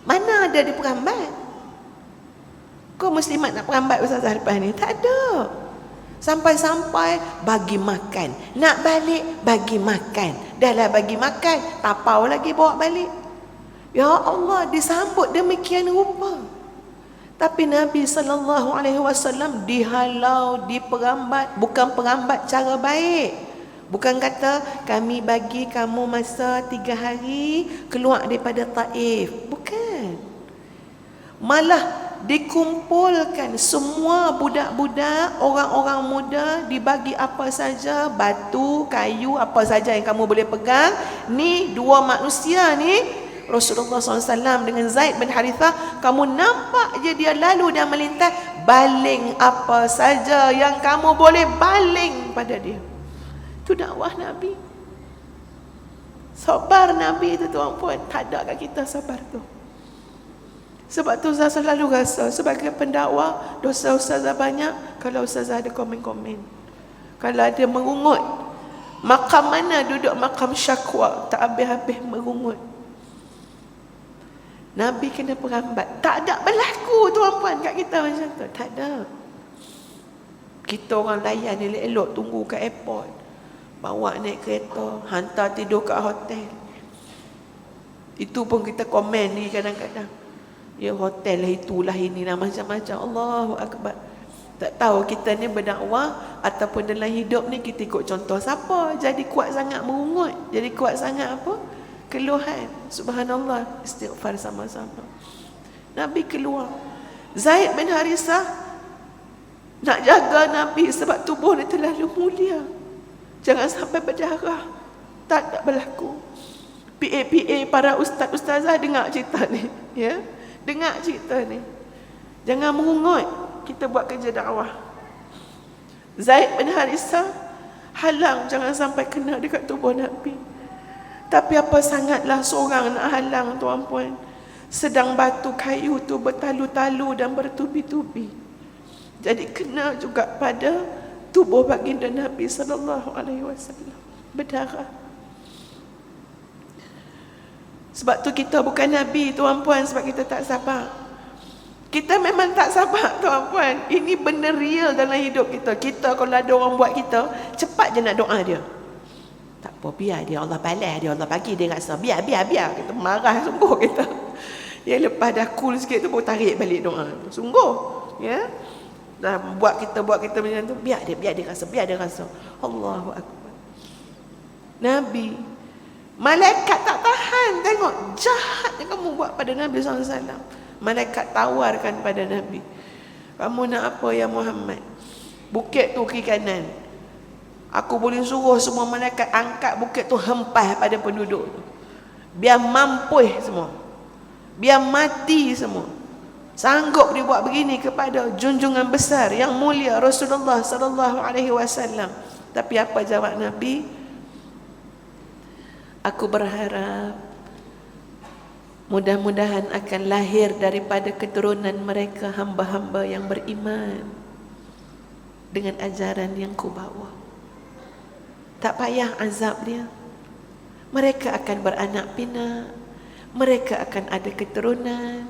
mana ada diperambat? Kau muslimat nak perambat ustazah lepas ni? Tak ada. Sampai-sampai bagi makan. Nak balik, bagi makan. Dah lah bagi makan, tapau lagi bawa balik. Ya Allah, disambut demikian rupa. Tapi Nabi SAW dihalau, diperambat. Bukan perambat cara baik. Bukan kata kami bagi kamu masa 3 hari keluar daripada Taif. Bukan. Malah dikumpulkan semua budak-budak, orang-orang muda, dibagi apa saja, batu, kayu, apa saja yang kamu boleh pegang. Ni 2 manusia ni, Rasulullah SAW dengan Zaid bin Harithah, kamu nampak je dia lalu dan melintas, baling apa saja yang kamu boleh baling pada dia. Itu dakwah Nabi. Sabar Nabi itu tuan-puan, tak ada kat kita sabar tu. Sebab tu saya selalu rasa sebagai pendakwa, dosa ustazah banyak kalau ustazah ada komen-komen. Kalau ada merungut, makam mana duduk makam syakwa, tak habis-habis merungut. Nabi kena perambat. Tak ada berlaku tuan-puan kat kita macam tu. Tak ada. Kita orang layan elok-elok tunggu kat airport, bawa naik kereta, hantar tidur kat hotel. Itu pun kita komen ni kadang-kadang. Ya hotel lah, itulah, inilah, macam-macam. Allahu Akbar. Tak tahu kita ni berdakwah ataupun dalam hidup ni kita ikut contoh siapa. Jadi kuat sangat merungut, jadi kuat sangat apa? Keluhan. Subhanallah, istighfar sama-sama. Nabi keluar. Zaid bin Harithah nak jaga Nabi sebab tubuh dia terlalu mulia. Jangan sampai berdarah. Tak ada berlaku. PA para ustaz-ustazah dengar cerita ni, ya. Dengar cerita ni. Jangan merungut. Kita buat kerja dakwah. Zaid bin Harithah halang jangan sampai kena dekat tubuh Nabi. Tapi apa sangatlah seorang nak halang tuan-puan. Sedang batu kayu tu bertalu-talu dan bertubi-tubi. Jadi kena juga pada tubuh baginda Nabi SAW. Berdarah. Sebab tu kita bukan Nabi tuan-puan, sebab kita tak sabar. Kita memang tak sabar tuan-puan. Ini benda real dalam hidup kita. Kita kalau ada orang buat kita, cepat je nak doa dia. Tak apa, biar dia, Allah balas dia, Allah bagi dia rasa. Biar. Kita marah sungguh kita. Ya, lepas dah cool sikit tu baru tarik balik doa. Sungguh. Ya. Dah buat kita macam tu, biar dia rasa. Allahu Akbar. Nabi, malaikat tak tahan tengok jahat yang kamu buat pada Nabi SAW. Malaikat tawarkan pada Nabi, kamu nak apa ya Muhammad? Bukit tu kiri kanan, aku boleh suruh semua malaikat angkat bukit tu hempas pada penduduk tu, biar mampuh semua, biar mati semua. Sanggup dia buat begini kepada junjungan besar yang mulia Rasulullah SAW. Tapi apa jawab Nabi? Aku berharap mudah-mudahan akan lahir daripada keturunan mereka hamba-hamba yang beriman dengan ajaran yang ku bawa. Tak payah azab dia. Mereka akan beranak pinak, mereka akan ada keturunan.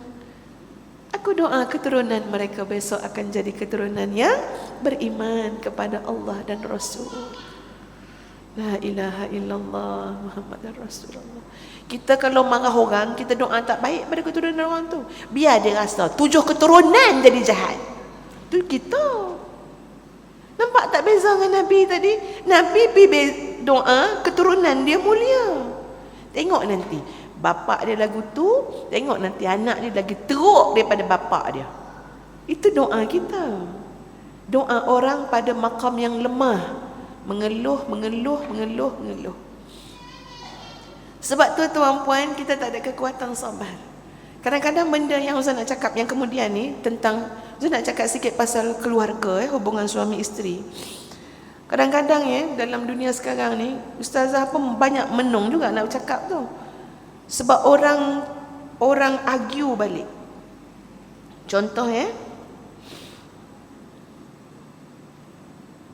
Aku doa keturunan mereka besok akan jadi keturunan yang beriman kepada Allah dan Rasul. La ilaha illallah Muhammadar Rasulullah. Kita kalau marah orang, kita doa tak baik pada keturunan orang tu, biar dia rasa 7 keturunan jadi jahat. Tu kita. Nampak tak beza dengan Nabi tadi? Nabi pergi doa keturunan dia mulia. Tengok nanti bapak dia lagu tu, tengok nanti anak dia lagi teruk daripada bapak dia. Itu doa kita. Doa orang pada makam yang lemah, mengeluh. Sebab tu tuan-puan, kita tak ada kekuatan sabar. Kadang-kadang benda yang Ustaz nak cakap yang kemudian ni tentang, Ustaz nak cakap sikit pasal keluarga, hubungan suami isteri. Kadang-kadang dalam dunia sekarang ni, Ustazah pun banyak menung juga nak cakap tu. Sebab orang argue balik. Contoh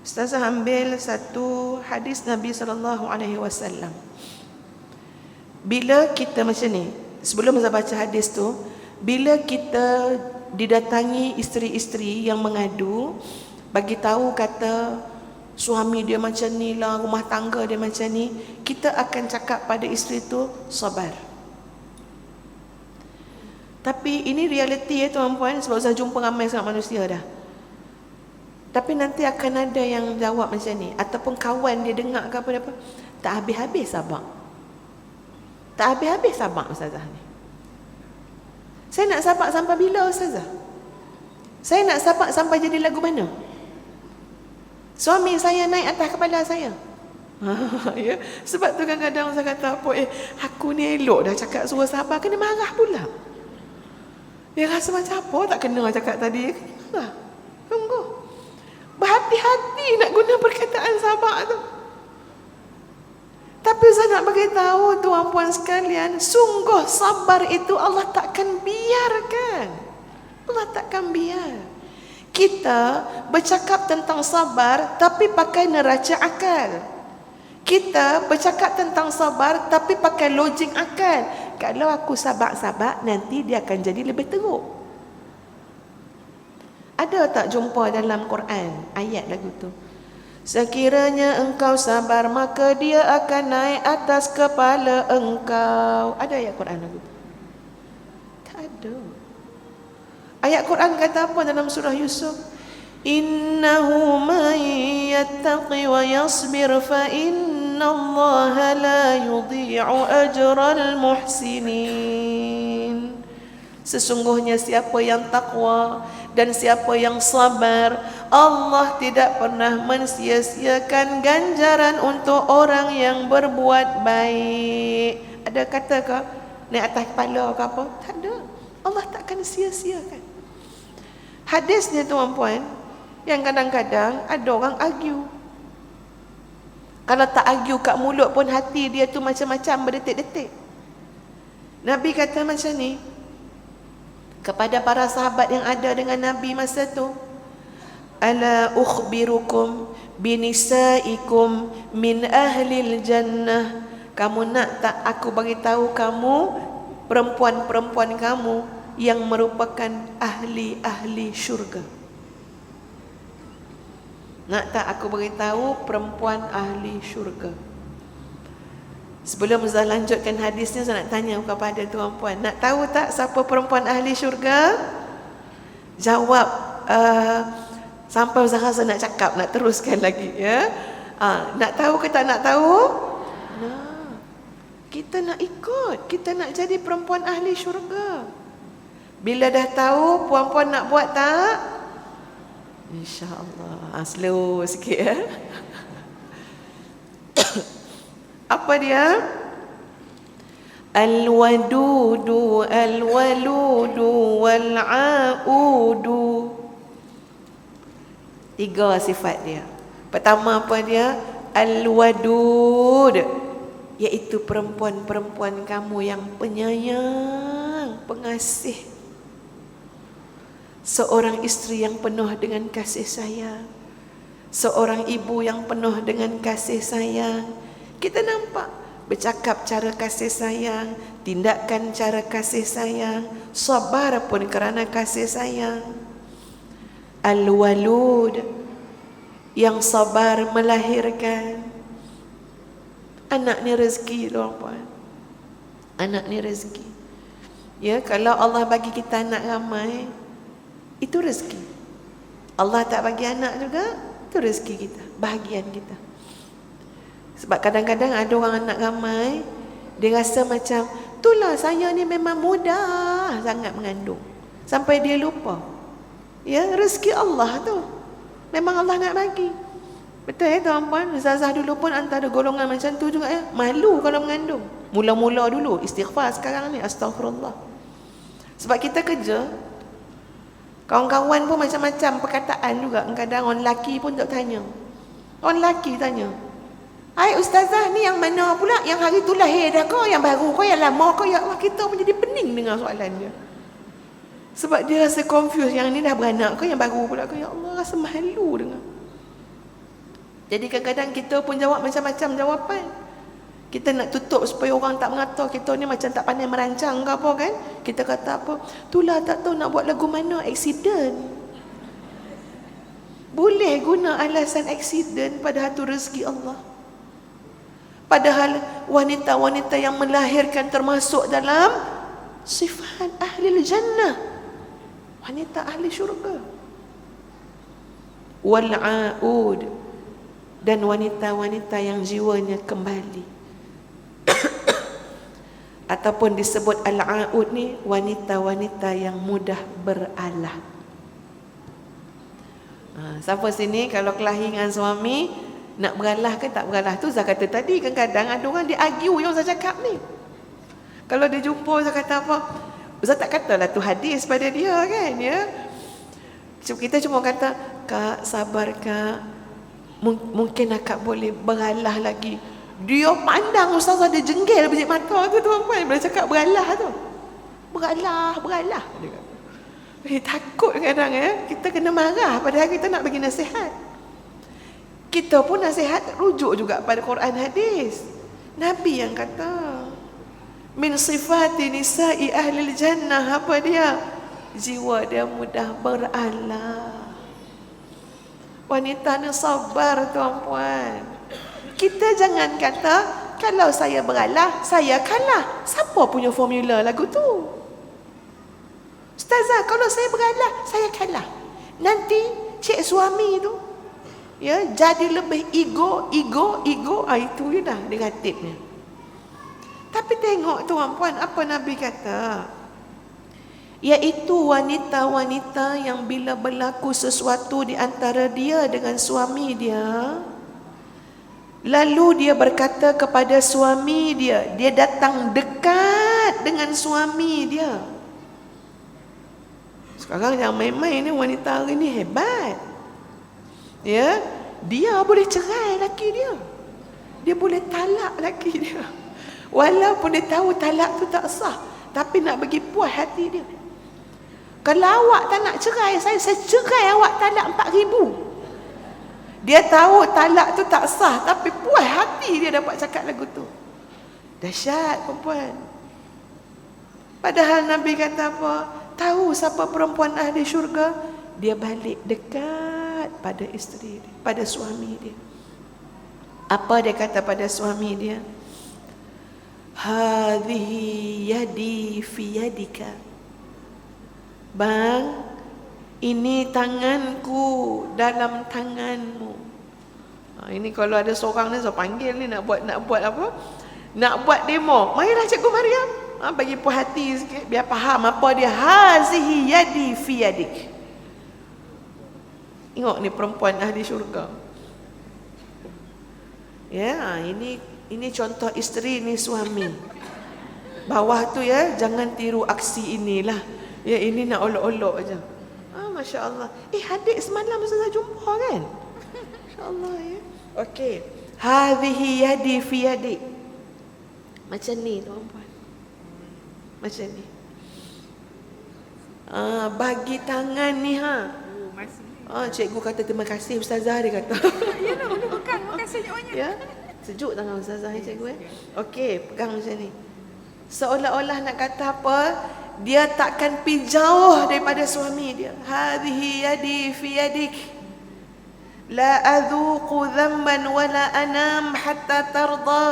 Ustazah ambil satu hadis Nabi SAW. Bila kita macam ni, sebelum Ustazah baca hadis tu, bila kita didatangi isteri-isteri yang mengadu, bagi tahu kata suami dia macam ni lah, rumah tangga dia macam ni, kita akan cakap pada isteri tu, sabar. Tapi ini realiti tuan-puan, sebab saya jumpa ramai sangat manusia dah. Tapi nanti akan ada yang jawab macam ni, ataupun kawan dia dengar ke apa-apa, tak habis-habis sabar. Tak habis-habis sabar Ustazah ni. Saya nak sabar sampai bila Ustazah? Saya nak sabar sampai jadi lagu mana? Suami saya naik atas kepala saya. Ya. Sebab tu kadang-kadang saya kata apa, aku ni elok dah cakap suruh sabar, kena marah pula. Dia rasa macam apa, tak kena cakap tadi. Kena. Tunggu. Berhati-hati nak guna perkataan sabar tu. Tapi saya nak beritahu tuan-puan sekalian, sungguh sabar itu Allah takkan biarkan. Allah takkan biar. Kita bercakap tentang sabar tapi pakai neraca akal. Kita bercakap tentang sabar tapi pakai logik akal. Kalau aku sabar-sabar, nanti dia akan jadi lebih teruk. Ada tak jumpa dalam Quran ayat lagu tu? Sekiranya engkau sabar, maka dia akan naik atas kepala engkau. Ada ayat Quran lagu tu? Tak ada. Ayat Quran kata apa dalam surah Yusuf? Innahu man yattaqi wa yasbir fa innallaha la yudhi'u ajral muhsinin. Sesungguhnya siapa yang takwa dan siapa yang sabar, Allah tidak pernah mensia-siakan ganjaran untuk orang yang berbuat baik. Ada kata ke naik atas kepala ke apa? Tak ada. Allah takkan sia-siakan. Hadisnya tuan-puan, yang kadang-kadang ada orang argue. Kalau tak argue kat mulut pun hati dia tu macam-macam berdetik-detik. Nabi kata macam ni kepada para sahabat yang ada dengan Nabi masa tu, ala ukhbirukum binisaikum min ahlil jannah. Kamu nak tak aku bagi tahu kamu perempuan-perempuan kamu yang merupakan ahli-ahli syurga? Nak tak aku beritahu perempuan ahli syurga? Sebelum Ustaz lanjutkan hadisnya, saya nak tanya kepada tuan-puan, nak tahu tak siapa perempuan ahli syurga? Jawab sampai Ustaz rasa nak cakap, nak teruskan lagi ya. Nak tahu ke tak nak tahu? Nah, kita nak ikut, kita nak jadi perempuan ahli syurga. Bila dah tahu, puan-puan nak buat tak? InsyaAllah. Slow sikit ya. Apa dia? Al-wadudu, al-waludu, wal-a'udu. 3 sifat dia. Pertama apa dia? Al-Wadud, iaitu perempuan-perempuan kamu yang penyayang, pengasih. Seorang isteri yang penuh dengan kasih sayang, seorang ibu yang penuh dengan kasih sayang. Kita nampak bercakap cara kasih sayang, tindakan cara kasih sayang, sabar pun kerana kasih sayang. Al-Walud, yang sabar melahirkan. Anak ni rezeki, tuan-puan. Anak ni rezeki. Ya, kalau Allah bagi kita anak ramai, itu rezeki. Allah tak bagi anak juga, itu rezeki kita, bahagian kita. Sebab kadang-kadang ada orang anak ramai, dia rasa macam, itulah saya ni memang mudah sangat mengandung. Sampai dia lupa. Ya, rezeki Allah tu memang Allah nak bagi. Betul ya tuan-puan? Ustazah dulu pun antara golongan macam tu juga ya. Malu kalau mengandung. Mula-mula dulu, istighfar. Sekarang ni astagfirullah. Sebab kita kerja, kawan-kawan pun macam-macam perkataan juga. Kadang orang lelaki pun tak tanya. Orang lelaki tanya, "Hai ustazah, ni yang mana pula? Yang hari tu lahir dah kau? Yang baru kau? Yang lama kau?" Ya Allah, kita pun jadi pening dengan soalan dia. Sebab dia rasa confused. Yang ni dah beranak ke? Yang baru pula ke? Ya Allah, rasa malu dengar. Jadi kadang-kadang kita pun jawab macam-macam jawapan. Kita nak tutup supaya orang tak mengata kita ni macam tak pandai merancang ke apa kan. Kita kata apa, itulah tak tahu nak buat lagu mana, accident. Boleh guna alasan accident, padahal tu rezeki Allah. Padahal wanita-wanita yang melahirkan termasuk dalam sifat ahli jannah, wanita ahli syurga. Wal'aud, dan wanita-wanita yang jiwanya kembali. Ataupun disebut al-aud ni, wanita-wanita yang mudah beralah. Siapa sini kalau kelahi dengan suami, nak beralah ke tak beralah? Tu saya kata tadi, kadang-kadang ada orang dia argue yang saya cakap ni. Kalau dia jumpa, saya kata apa? Ustaz tak katalah tu hadis pada dia kan, ya. Kita cuma kata, "Kak, sabar kak. Mungkin akak boleh beralah lagi." Dia pandang ustazah, dia jenggel biji mata tu tuan-puan bila cakap beralah tu. Beralah. Dia kata. Takut kadang kita kena marah padahal kita nak bagi nasihat. Kita pun nasihat rujuk juga pada Quran hadis. Nabi yang kata, min sifati nisa'i ahli jannah, apa dia? Jiwa dia mudah beralah. Wanita ni sabar tuan-puan. Kita jangan kata, kalau saya beralah, saya kalah. Siapa punya formula lagu tu? Ustazah, kalau saya beralah, saya kalah. Nanti cik suami tu, ya, jadi lebih ego. Itu je dah negatifnya. Tapi tengok tuan-puan, apa Nabi kata? Iaitu wanita-wanita yang bila berlaku sesuatu di antara dia dengan suami dia, lalu dia berkata kepada suami dia, dia datang dekat dengan suami dia. Sekarang yang main-main ni, wanita hari ni hebat. Ya, dia boleh cerai laki dia. Dia boleh talak laki dia. Walaupun dia tahu talak tu tak sah, tapi nak bagi puas hati dia. Kalau awak tak nak cerai saya cerai awak, talak 4,000. Dia tahu talak tu tak sah, tapi puas hati dia dapat cakap lagu tu. Dahsyat perempuan. Padahal Nabi kata apa? Tahu siapa perempuan ahli syurga? Dia balik dekat pada isteri dia, pada suami dia. Apa dia kata pada suami dia? Hadhihi yadi fi yadika. Bang, ini tanganku dalam tanganmu. Ini kalau ada seorang ni saya panggil ni nak buat apa? Nak buat demo. Marilah Cikgu Mariam, bagi puas hati sikit biar faham apa dia. Hazihi yadi fi yadik. Tengok ni perempuan ahli syurga. Ya, ini contoh isteri, ni suami. Bawah tu ya, jangan tiru aksi inilah. Ya, ini nak olok-olok aja. Masya Allah. Hadis semalam saya jumpa kan? Allah ya. Okey. Hadhihi yadi fi yadi. Macam ni tuan-puan. Macam ni. Bagi tangan ni cikgu kata terima kasih Ustazah, dia kata. Yalah, boleh pegang. Terima kasih banyak. Ya. Sejuk tangan Ustazah ni cikgu Okey, pegang macam ni. Seolah-olah nak kata apa? Dia takkan pi jauh daripada suami dia. Hadhihi yadi fi yadik. La adhuqu dhanban wa la anam hatta tarda.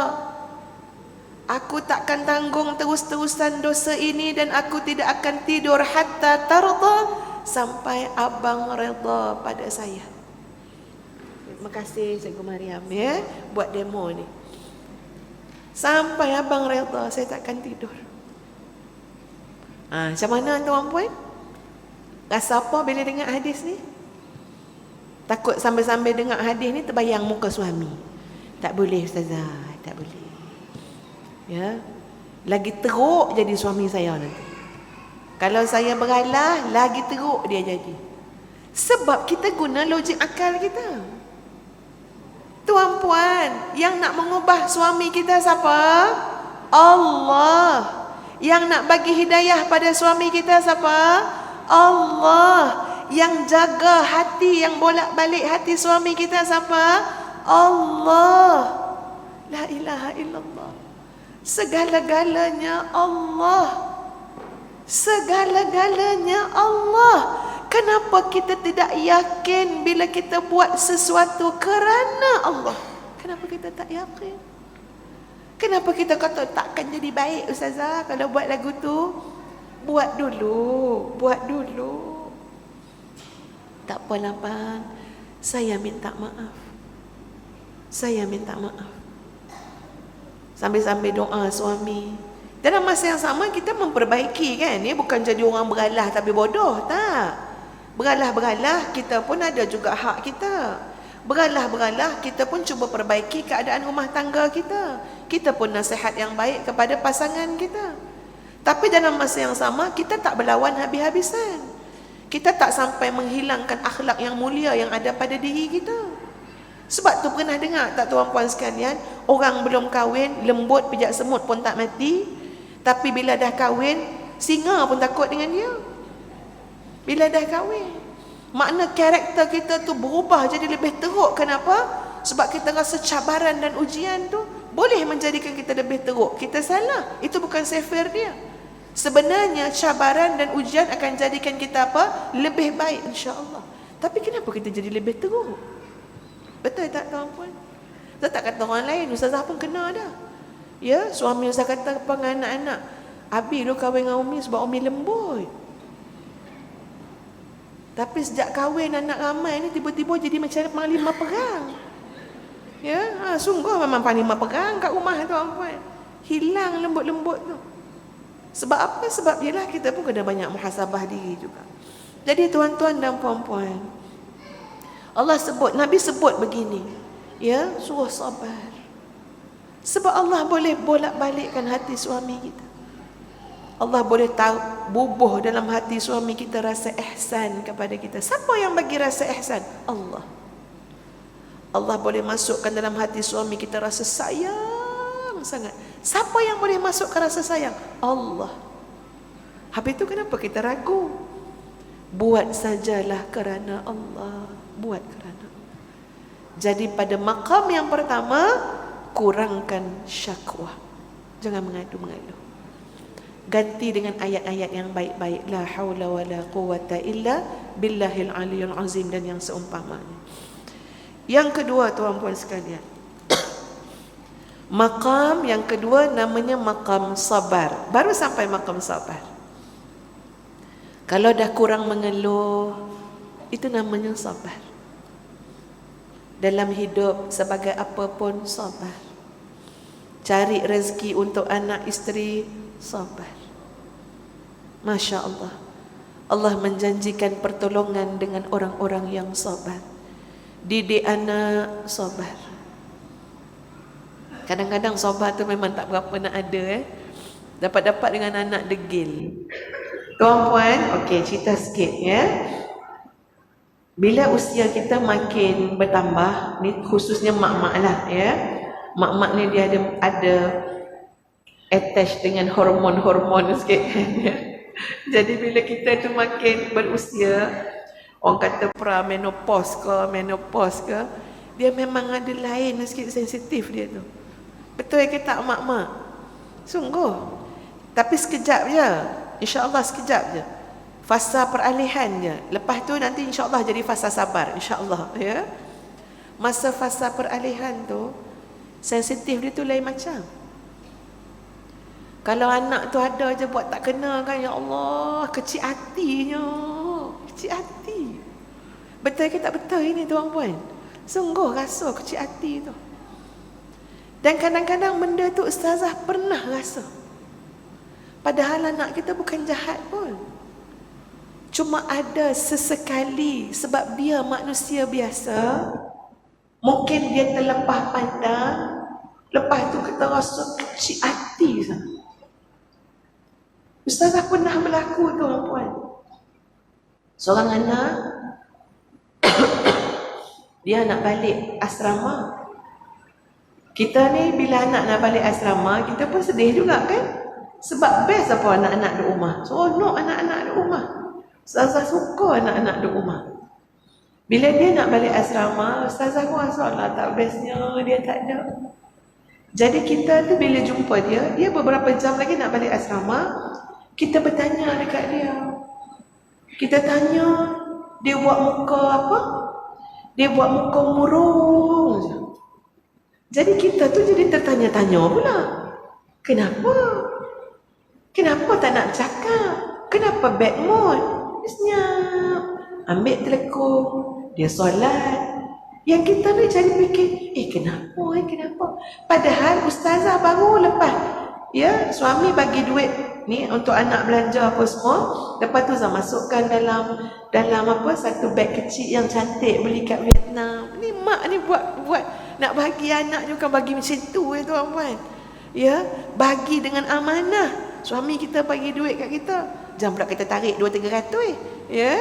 Aku takkan tanggung terus-terusan dosa ini dan aku tidak akan tidur hatta tarda, sampai abang redha pada saya. Terima kasih Cikgu Mariam ya buat demo ni. Sampai abang redha saya takkan tidur. Macam mana tuan-puan? Rasa apa bila dengar hadis ni? Takut sambil-sambil dengar hadis ni terbayang muka suami. Tak boleh Ustazah, tak boleh. Ya. Lagi teruk jadi suami saya nanti. Kalau saya beralah, lagi teruk dia jadi. Sebab kita guna logik akal kita. Tuan-puan, yang nak mengubah suami kita siapa? Allah. Yang nak bagi hidayah pada suami kita siapa? Allah. Yang jaga hati, yang bolak-balik hati suami kita siapa? Allah. La ilaha illallah. Segala-galanya Allah. Segala-galanya Allah. Kenapa kita tidak yakin bila kita buat sesuatu kerana Allah? Kenapa kita tak yakin? Kenapa kita kata takkan jadi baik Ustazah kalau buat lagu tu? Buat dulu, buat dulu. Tak apalah bang, saya minta maaf. Saya minta maaf. Sambil-sambil doa suami. Dalam masa yang sama kita memperbaiki kan. Ni bukan jadi orang beralah tapi bodoh, tak. Beralah-beralah kita pun ada juga hak kita. Beralah-beralah kita pun cuba perbaiki keadaan rumah tangga kita. Kita pun nasihat yang baik kepada pasangan kita. Tapi dalam masa yang sama kita tak berlawan habis-habisan. Kita tak sampai menghilangkan akhlak yang mulia yang ada pada diri kita. Sebab tu pernah dengar tak tuan-puan sekalian, orang belum kahwin, lembut pijak semut pun tak mati. Tapi bila dah kahwin, singa pun takut dengan dia. Bila dah kahwin, makna karakter kita tu berubah jadi lebih teruk. Kenapa? Sebab kita rasa cabaran dan ujian tu boleh menjadikan kita lebih teruk. Kita salah. Itu bukan sifir dia. Sebenarnya cabaran dan ujian akan jadikan kita apa? Lebih baik insya-Allah. Tapi kenapa kita jadi lebih teruk? Betul tak tuan-puan? Saya tak kata orang lain, Ustazah pun kena dah. Ya, suami Ustaz kata kepada anak-anak, Abi lu kahwin dengan Umi sebab Umi lembut. Tapi sejak kahwin anak ramai ni tiba-tiba jadi macam panglima perang. Ya, sungguh memang panglima perang kat rumah tuan-puan. Hilang lembut-lembut tu. Sebab apa? Sebab ialah kita pun kena banyak muhasabah diri juga. Jadi tuan-tuan dan puan-puan, Allah sebut, Nabi sebut begini, ya, suruh sabar. Sebab Allah boleh bolak-balikkan hati suami kita. Allah boleh tahu bubuh dalam hati suami kita rasa ihsan kepada kita. Siapa yang bagi rasa ihsan? Allah. Allah boleh masukkan dalam hati suami kita rasa sayang sangat. Siapa yang boleh masukkan rasa sayang? Allah. Habis itu kenapa kita ragu? Buat sajalah kerana Allah. Buat kerana Allah. Jadi pada maqam yang pertama, kurangkan syakwa. Jangan mengadu-mengadu. Ganti dengan ayat-ayat yang baik-baik. La haula wa la quwata illa billahil aliyul azim dan yang seumpamanya. Yang kedua tuan-puan sekalian, maqam yang kedua namanya maqam sabar. Baru sampai maqam sabar. Kalau dah kurang mengeluh, itu namanya sabar. Dalam hidup sebagai apapun sabar. Cari rezeki untuk anak isteri, sabar. Masya Allah. Allah menjanjikan pertolongan dengan orang-orang yang sabar. Didik anak, sabar. Kadang-kadang sabar tu memang tak berapa nak ada. Dapat-dapat dengan anak degil. Tuan-puan, okey, cerita sikit ya. Bila usia kita makin bertambah, ni khususnya mak-mak lah ya. Mak-mak ni dia ada attach dengan hormon-hormon sikit kan ya. Jadi bila kita tu makin berusia, orang kata pra-menopause ke, menopause ke, dia memang ada lain sikit sensitif dia tu. Betul ke tak mak-mak? Sungguh. Tapi sekejap je. InsyaAllah sekejap je. Fasa peralihan je. Lepas tu nanti insyaAllah jadi fasa sabar. InsyaAllah ya. Masa fasa peralihan tu, sensitif dia tu lain macam. Kalau anak tu ada je buat tak kena kan, ya Allah, kecil hatinya. Kecil hati. Betul ke tak betul ini tuan-puan? Sungguh rasa kecil hati tu. Dan kadang-kadang benda tu ustazah pernah rasa. Padahal anak kita bukan jahat pun. Cuma ada sesekali sebab dia manusia biasa, mungkin dia terlepas pandang, lepas tu kita rasa kecil hati sana. Ustazah pernah berlaku tuan-puan. Seorang anak dia nak balik asrama. Kita ni bila anak nak balik asrama, kita pun sedih juga kan? Sebab best apa anak-anak di rumah. Seronok anak-anak di rumah. Ustazah suka anak-anak di rumah. Bila dia nak balik asrama, ustazah pun rasa lah tak bestnya dia tak ada. Jadi kita tu bila jumpa dia beberapa jam lagi nak balik asrama, kita bertanya dekat dia. Kita tanya, dia buat muka apa? Dia buat muka murung je. Jadi kita tu jadi tertanya-tanya pula. Kenapa? Kenapa tak nak cakap? Kenapa bad mood? Dia senyap. Ambil telekong. Dia solat. Yang kita ni jadi fikir, kenapa? Padahal ustazah baru lepas. Ya, suami bagi duit ni untuk anak belanja apa semua. Lepas tu saya masukkan dalam apa satu beg kecil yang cantik beli kat Vietnam. Ni mak ni buat nak bagi anak juga bagi macam tu tuan-puan. Ya, bagi dengan amanah. Suami kita bagi duit kat kita, jangan pula kita tarik 200-300 ya.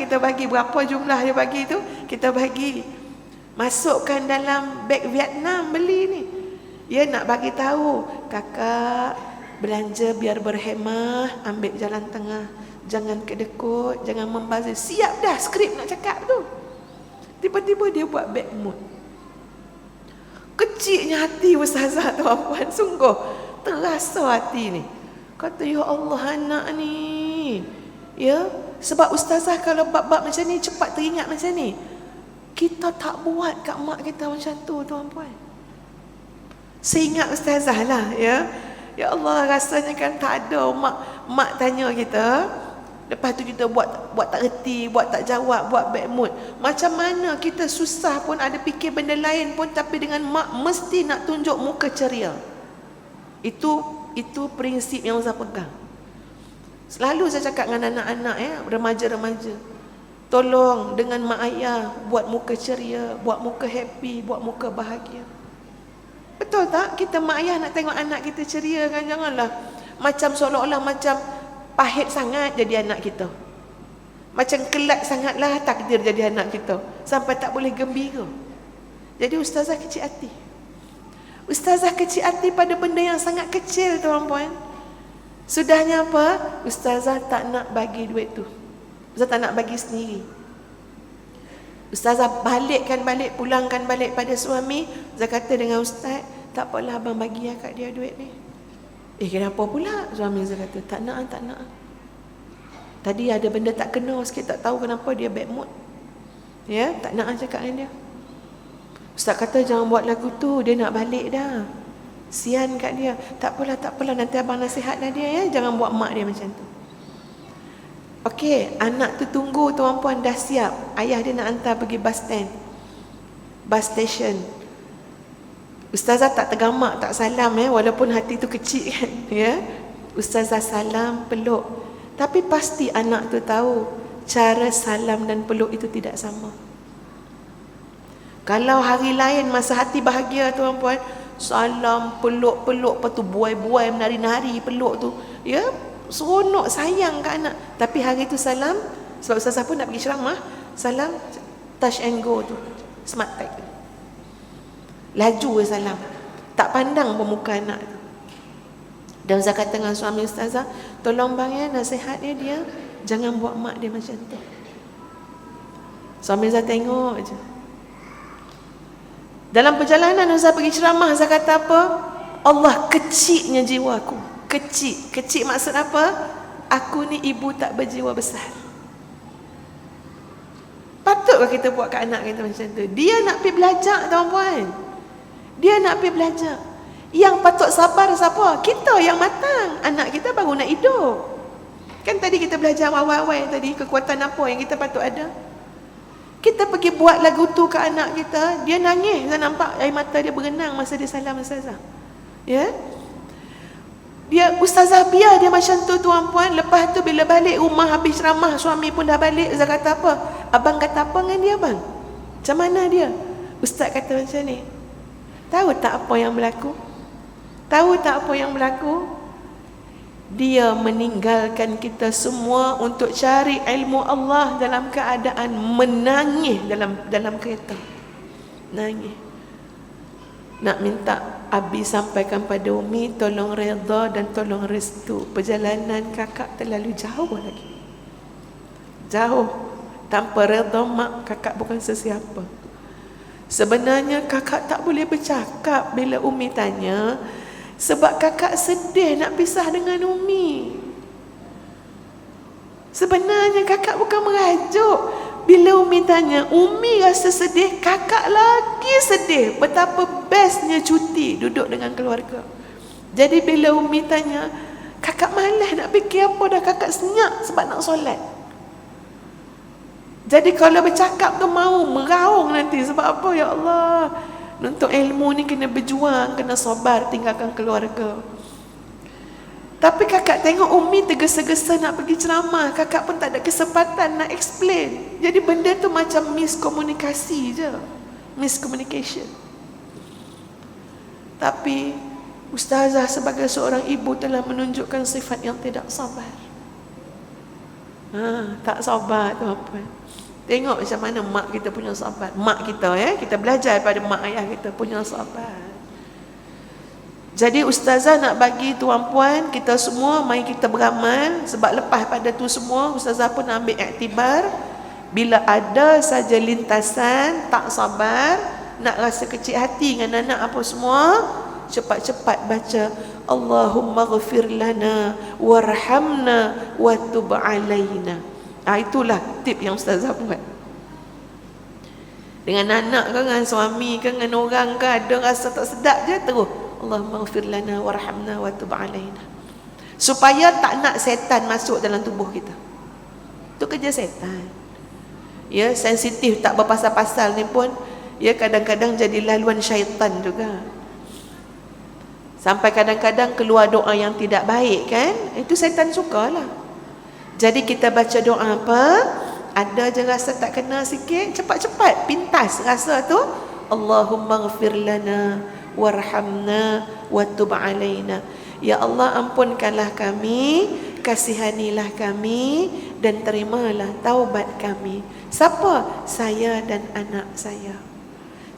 Kita bagi berapa jumlah dia bagi tu, kita bagi. Masukkan dalam beg Vietnam beli ni. Ya, nak bagi tahu, kakak belanja biar berhemah, ambil jalan tengah, jangan kedekut, jangan membazir. Siap dah skrip nak cakap tu. Tiba-tiba dia buat bad mood. Kecilnya hati ustazah tuan-puan, sungguh terasa hati ni. Kata, ya Allah anak ni. Ya, sebab ustazah kalau bab-bab macam ni cepat teringat macam ni. Kita tak buat kat mak kita macam tu tuan-puan. Seingat ustazah lah ya. Ya Allah, rasanya kan tak ada mak tanya kita, lepas tu kita buat tak reti, buat tak jawab, buat bad mood. Macam mana kita susah pun ada fikir benda lain pun, tapi dengan mak mesti nak tunjuk muka ceria. Itu prinsip yang saya pegang. Selalu saya cakap dengan anak-anak remaja-remaja, tolong dengan mak ayah buat muka ceria, buat muka happy, buat muka bahagia. Betul tak? Kita mak ayah nak tengok anak kita ceria kan? Janganlah macam seolah-olah macam pahit sangat jadi anak kita. Macam kelat sangatlah takdir jadi anak kita, sampai tak boleh gembira. Jadi ustazah kecil hati. Ustazah kecil hati pada benda yang sangat kecil tuan-puan. Sudahnya apa? Ustazah tak nak bagi duit tu. Ustazah tak nak bagi sendiri. Ustazah pulangkan balik pada suami. Ustazah kata dengan ustaz, tak apalah abang bagi kat dia duit ni. Kenapa pula? Suami Ustazah kata, tak nak. Tadi ada benda tak kena sikit, tak tahu kenapa dia bad mood. Ya, tak nak cakap dengan dia. Ustaz kata jangan buat lagu tu, dia nak balik dah. Sian kat dia. Tak apalah, nanti abang nasihatlah dia ya, jangan buat mak dia macam tu. Okey, anak tu tunggu tuan-puan dah siap. Ayah dia nak hantar pergi bus station. Ustazah tak tergamak, tak salam walaupun hati tu kecil kan ya. Ustazah salam, peluk. Tapi pasti anak tu tahu cara salam dan peluk itu tidak sama. Kalau hari lain masa hati bahagia tuan-puan, salam, peluk, lepas tu buai-buai menari-nari peluk tu, ya, seronok sayang kat anak. Tapi hari tu salam, Sebab ustazah pun nak pergi ceramah, salam touch and go tu, smart tag. Laju salam. Tak pandang pun muka anak tu. Dan ustazah kata dengan suami ustazah, tolong bang ya, nasihatnya dia jangan buat mak dia macam tu. Suami ustazah tengok je. Dalam perjalanan ustazah pergi ceramah, ustazah kata apa? Allah, kecilnya jiwaku. Kecil. Kecil maksud apa? Aku ni ibu tak berjiwa besar. Patutkah kita buat kat anak kita macam tu? Dia nak pergi belajar, tuan-puan. Dia nak pergi belajar. Yang patut sabar siapa? Kita yang matang. Anak kita baru nak hidup. Kan tadi kita belajar awal-awal tadi, kekuatan apa yang kita patut ada. Kita pergi buat lagu tu ke anak kita, dia nangis. Saya nampak air mata dia berenang masa dia salam ustazah. Ya? Dia ustazah biar dia macam tu, tuan-puan. Lepas tu bila balik rumah habis ceramah, suami pun dah balik, ustazah kata apa? Abang kata apa dengan dia, bang? Macam mana dia? Ustaz kata macam ni. Tahu tak apa yang berlaku? Tahu tak apa yang berlaku? Dia meninggalkan kita semua untuk cari ilmu Allah dalam keadaan menangis dalam kereta. Nangis. Nak minta Abi sampaikan pada Umi, tolong redha dan tolong restu. Perjalanan kakak terlalu jauh lagi. Jauh. Tanpa redha mak, kakak bukan sesiapa. Sebenarnya kakak tak boleh bercakap bila Umi tanya, sebab kakak sedih nak pisah dengan Umi. Sebenarnya kakak bukan merajuk. Bila Umi tanya, Umi rasa sedih, kakak lagi sedih. Betapa bestnya cuti duduk dengan keluarga. Jadi bila Umi tanya, kakak malas nak fikir apa dah, kakak senyap sebab nak solat. Jadi kalau bercakap tu mau meraung nanti. Sebab apa? Ya Allah, untuk ilmu ni kena berjuang, kena sabar, tinggalkan keluarga. Tapi kakak tengok Umi tergesa-gesa nak pergi ceramah, kakak pun tak ada kesempatan nak explain. Jadi benda tu macam miskomunikasi je. Miscommunication. Tapi ustazah sebagai seorang ibu telah menunjukkan sifat yang tidak sabar. Tak sabar tu apa? Tengok macam mana mak kita punya sabar. Mak kita kita belajar daripada mak ayah kita punya sabar. Jadi ustazah nak bagi tuan-puan kita semua, mari kita beramal. Sebab lepas pada tu semua, ustazah pun ambil iktibar. Bila ada saja lintasan tak sabar, nak rasa kecil hati dengan anak apa semua, cepat-cepat baca Allahumma ghafir lana warhamna wa tub alaina. Itulah tip yang ustazah buat. Dengan anak ke, dengan suami ke, dengan orang ke, ada rasa tak sedap je, terus Allahumma ghafir lana warhamna wa tub alaina. Supaya tak nak setan masuk dalam tubuh kita. Itu kerja setan. Ya, sensitif tak berpasal-pasal ni pun kadang-kadang jadi laluan syaitan juga. Sampai kadang-kadang keluar doa yang tidak baik kan, itu setan sukalah. Jadi kita baca doa apa, ada je rasa tak kena sikit, cepat-cepat pintas rasa tu, Allahumma ghafir lana warhamna wa tub alaina. Ya Allah, ampunkanlah kami, kasihanilah kami, dan terimalah taubat kami. Siapa? Saya dan anak saya.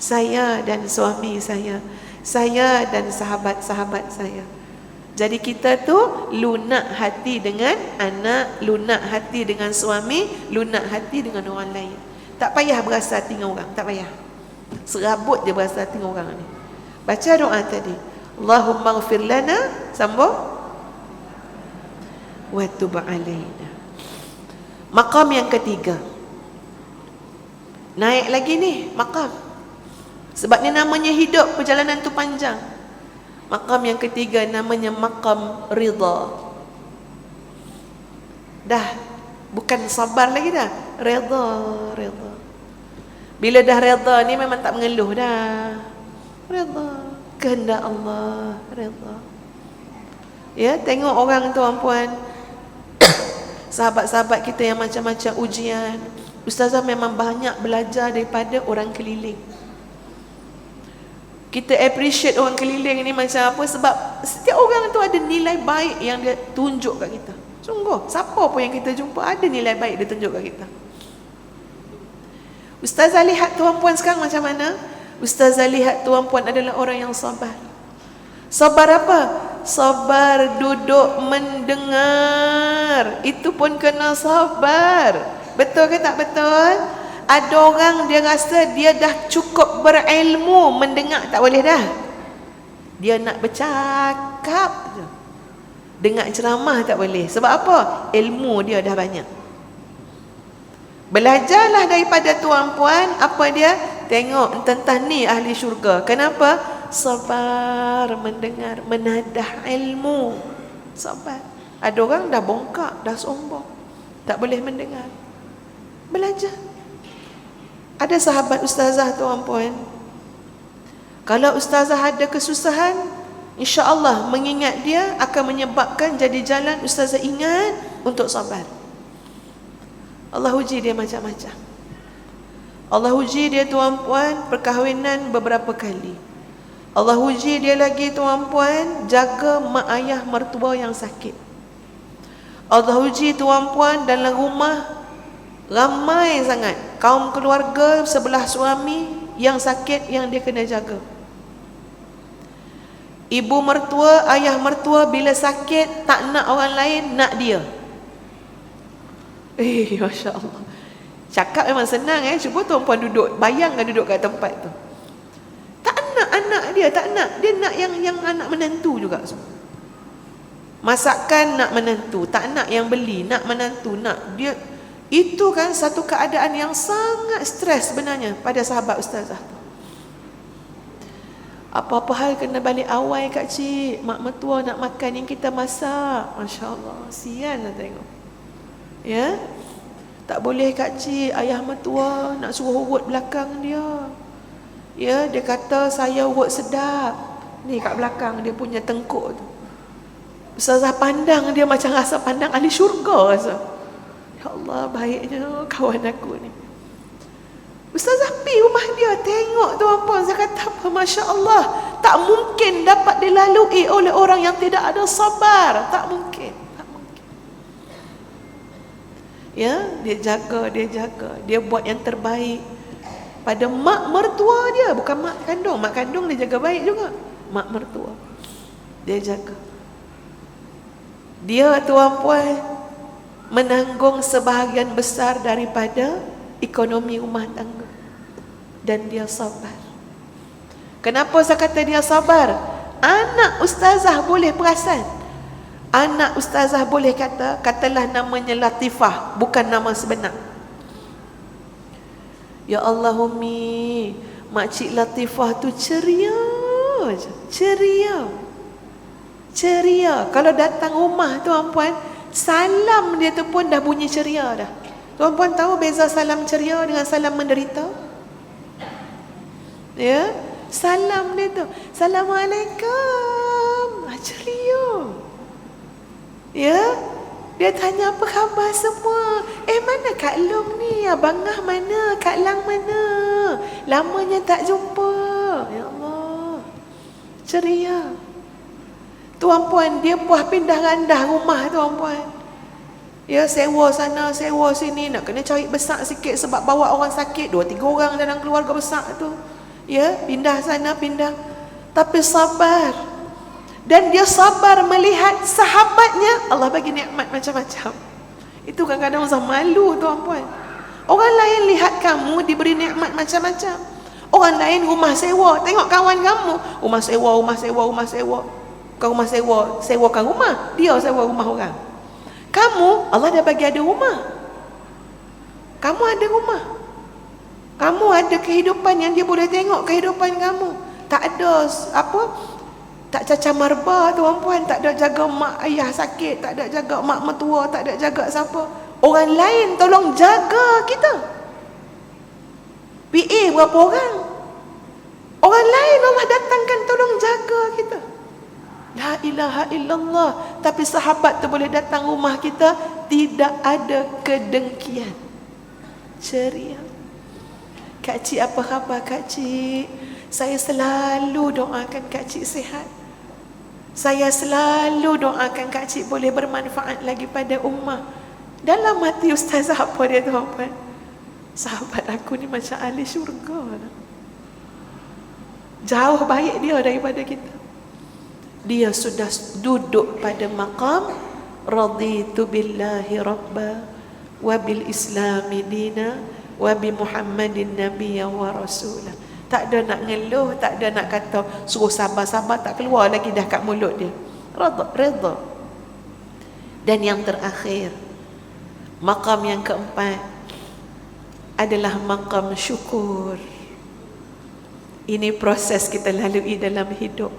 Saya dan suami saya. Saya dan sahabat-sahabat saya. Jadi kita tu lunak hati dengan anak, lunak hati dengan suami, lunak hati dengan orang lain. Tak payah berasa hati dengan orang, tak payah. Serabut je berasa hati dengan orang ni. Baca doa tadi. Allahumma ghafir lana, sambung, wa tub alaina. Maqam yang ketiga. Naik lagi ni maqam. Sebab ni namanya hidup, perjalanan tu panjang. Maqam yang ketiga namanya maqam ridha. Dah bukan sabar lagi dah, ridha. Bila dah ridha ni memang tak mengeluh dah. Ridha, kehendak Allah, ridha. Ya, tengok orang tuan-puan, sahabat-sahabat kita yang macam-macam ujian. Ustazah memang banyak belajar daripada orang keliling. Kita appreciate orang keliling ni macam apa, sebab setiap orang tu ada nilai baik yang dia tunjuk kat kita. Sungguh, siapa pun yang kita jumpa ada nilai baik dia tunjuk kat kita. Ustazah lihat tuan-puan sekarang macam mana? Ustazah lihat tuan-puan adalah orang yang sabar. Sabar apa? Sabar duduk mendengar. Itu pun kena sabar. Betul ke tak betul? Ada orang dia rasa dia dah cukup berilmu, mendengar tak boleh dah. Dia nak bercakap je. Dengar ceramah tak boleh. Sebab apa? Ilmu dia dah banyak. Belajarlah daripada tuan-puan. Apa dia? Tengok tentang ni ahli syurga. Kenapa? Sabar mendengar, menadah ilmu. Sabar. Ada orang dah bongkak, dah sombong, tak boleh mendengar. Belajar. Ada sahabat ustazah tuan-puan, kalau ustazah ada kesusahan, insya-Allah mengingat dia akan menyebabkan jadi jalan ustazah ingat untuk sabar. Allah uji dia macam-macam. Allah uji dia tuan-puan perkahwinan beberapa kali. Allah uji dia lagi tuan-puan jaga mak ayah mertua yang sakit. Allah uji tuan-puan dalam rumah ramai sangat kaum keluarga sebelah suami yang sakit yang dia kena jaga. Ibu mertua, ayah mertua bila sakit tak nak orang lain, nak dia. Masya Allah. Cakap memang senang Cuba tuan-puan duduk, bayangkan duduk kat tempat tu. Tak nak anak dia, tak nak. Dia nak yang anak menantu juga. Masakan nak menantu, tak nak yang beli, nak menantu, nak dia. Itu kan satu keadaan yang sangat stres sebenarnya pada sahabat ustazah tu. Apa-apa hal kena balik awal kak cik, mak mertua nak makan yang kita masak. Masya Allah, sian lah tengok. Ya, tak boleh kak cik, ayah mertua nak suruh urut belakang dia. Ya, dia kata saya urut sedap. Ni kat belakang dia punya tengkuk tu. Ustazah pandang dia macam rasa pandang ahli syurga rasa. Ya Allah, baiknya kawan aku ni. Ustazah pergi rumah dia, tengok tuan-puan, saya kata apa, Masya Allah, tak mungkin dapat dilalui oleh orang yang tidak ada sabar. Tak mungkin, tak mungkin. Ya, dia jaga, dia buat yang terbaik pada mak mertua dia, bukan mak kandung. Mak kandung dia jaga baik juga. Mak mertua dia jaga. Dia tuan-puan menanggung sebahagian besar daripada ekonomi rumah tangga. Dan dia sabar. Kenapa saya kata dia sabar? Anak ustazah boleh perasan. Anak ustazah boleh katalah namanya Latifah, bukan nama sebenar. Ya Allah Umi, makcik Latifah tu ceria je. Ceria. Kalau datang rumah tuan-puan, salam dia tu pun dah bunyi ceria dah. Tuan-puan tahu beza salam ceria dengan salam menderita? Ya, salam dia tu, Assalamualaikum, ceria. Ya, dia tanya apa khabar semua. Mana Kak Long ni, Abangah mana, Kak Lang mana? Lamanya tak jumpa. Ya Allah, ceria. Tuan-puan, dia puas pindah randah rumah tuan-puan. Ya, sewa sana, sewa sini, nak kena cari besar sikit sebab bawa orang sakit, 2-3 orang dalam keluarga besar tu. Ya, pindah sana, pindah. Tapi sabar. Dan dia sabar melihat sahabatnya Allah bagi nikmat macam-macam. Itu kadang-kadang usah malu tuan-puan. Orang lain lihat kamu diberi nikmat macam-macam. Orang lain rumah sewa, tengok kawan kamu, rumah sewa. Bukan rumah sewa, sewakan rumah, dia sewa rumah orang. Kamu, Allah dah bagi ada rumah. Kamu ada rumah. Kamu ada kehidupan yang dia boleh tengok kehidupan kamu. Tak ada tak cacah marba tuan-puan, tak ada jaga mak ayah sakit, tak ada jaga mak mertua, tak ada jaga siapa. Orang lain tolong jaga kita. PA berapa orang? Orang lain Allah datangkan tolong jaga kita. La ilaha illallah. Tapi sahabat tu boleh datang rumah kita, tidak ada kedengkian. Ceria. Kak Cik, apa khabar Kak Cik? Saya selalu doakan Kak Cik sihat. Saya selalu doakan Kak Cik boleh bermanfaat lagi pada ummah. Dalam hati ustazah apa dia tuan-puan? Sahabat aku ni macam ahli syurga lah. Jauh baik dia daripada kita. Dia sudah duduk pada maqam raditu billahi rabba wa bil islami dina wa bi muhammadin nabiyya wa rasulah. Tak ada nak ngeluh, tak ada nak kata suruh sabar-sabar, tak keluar lagi dah kat mulut dia. Redha. Dan yang terakhir, maqam yang keempat adalah maqam syukur. Ini proses kita lalui dalam hidup.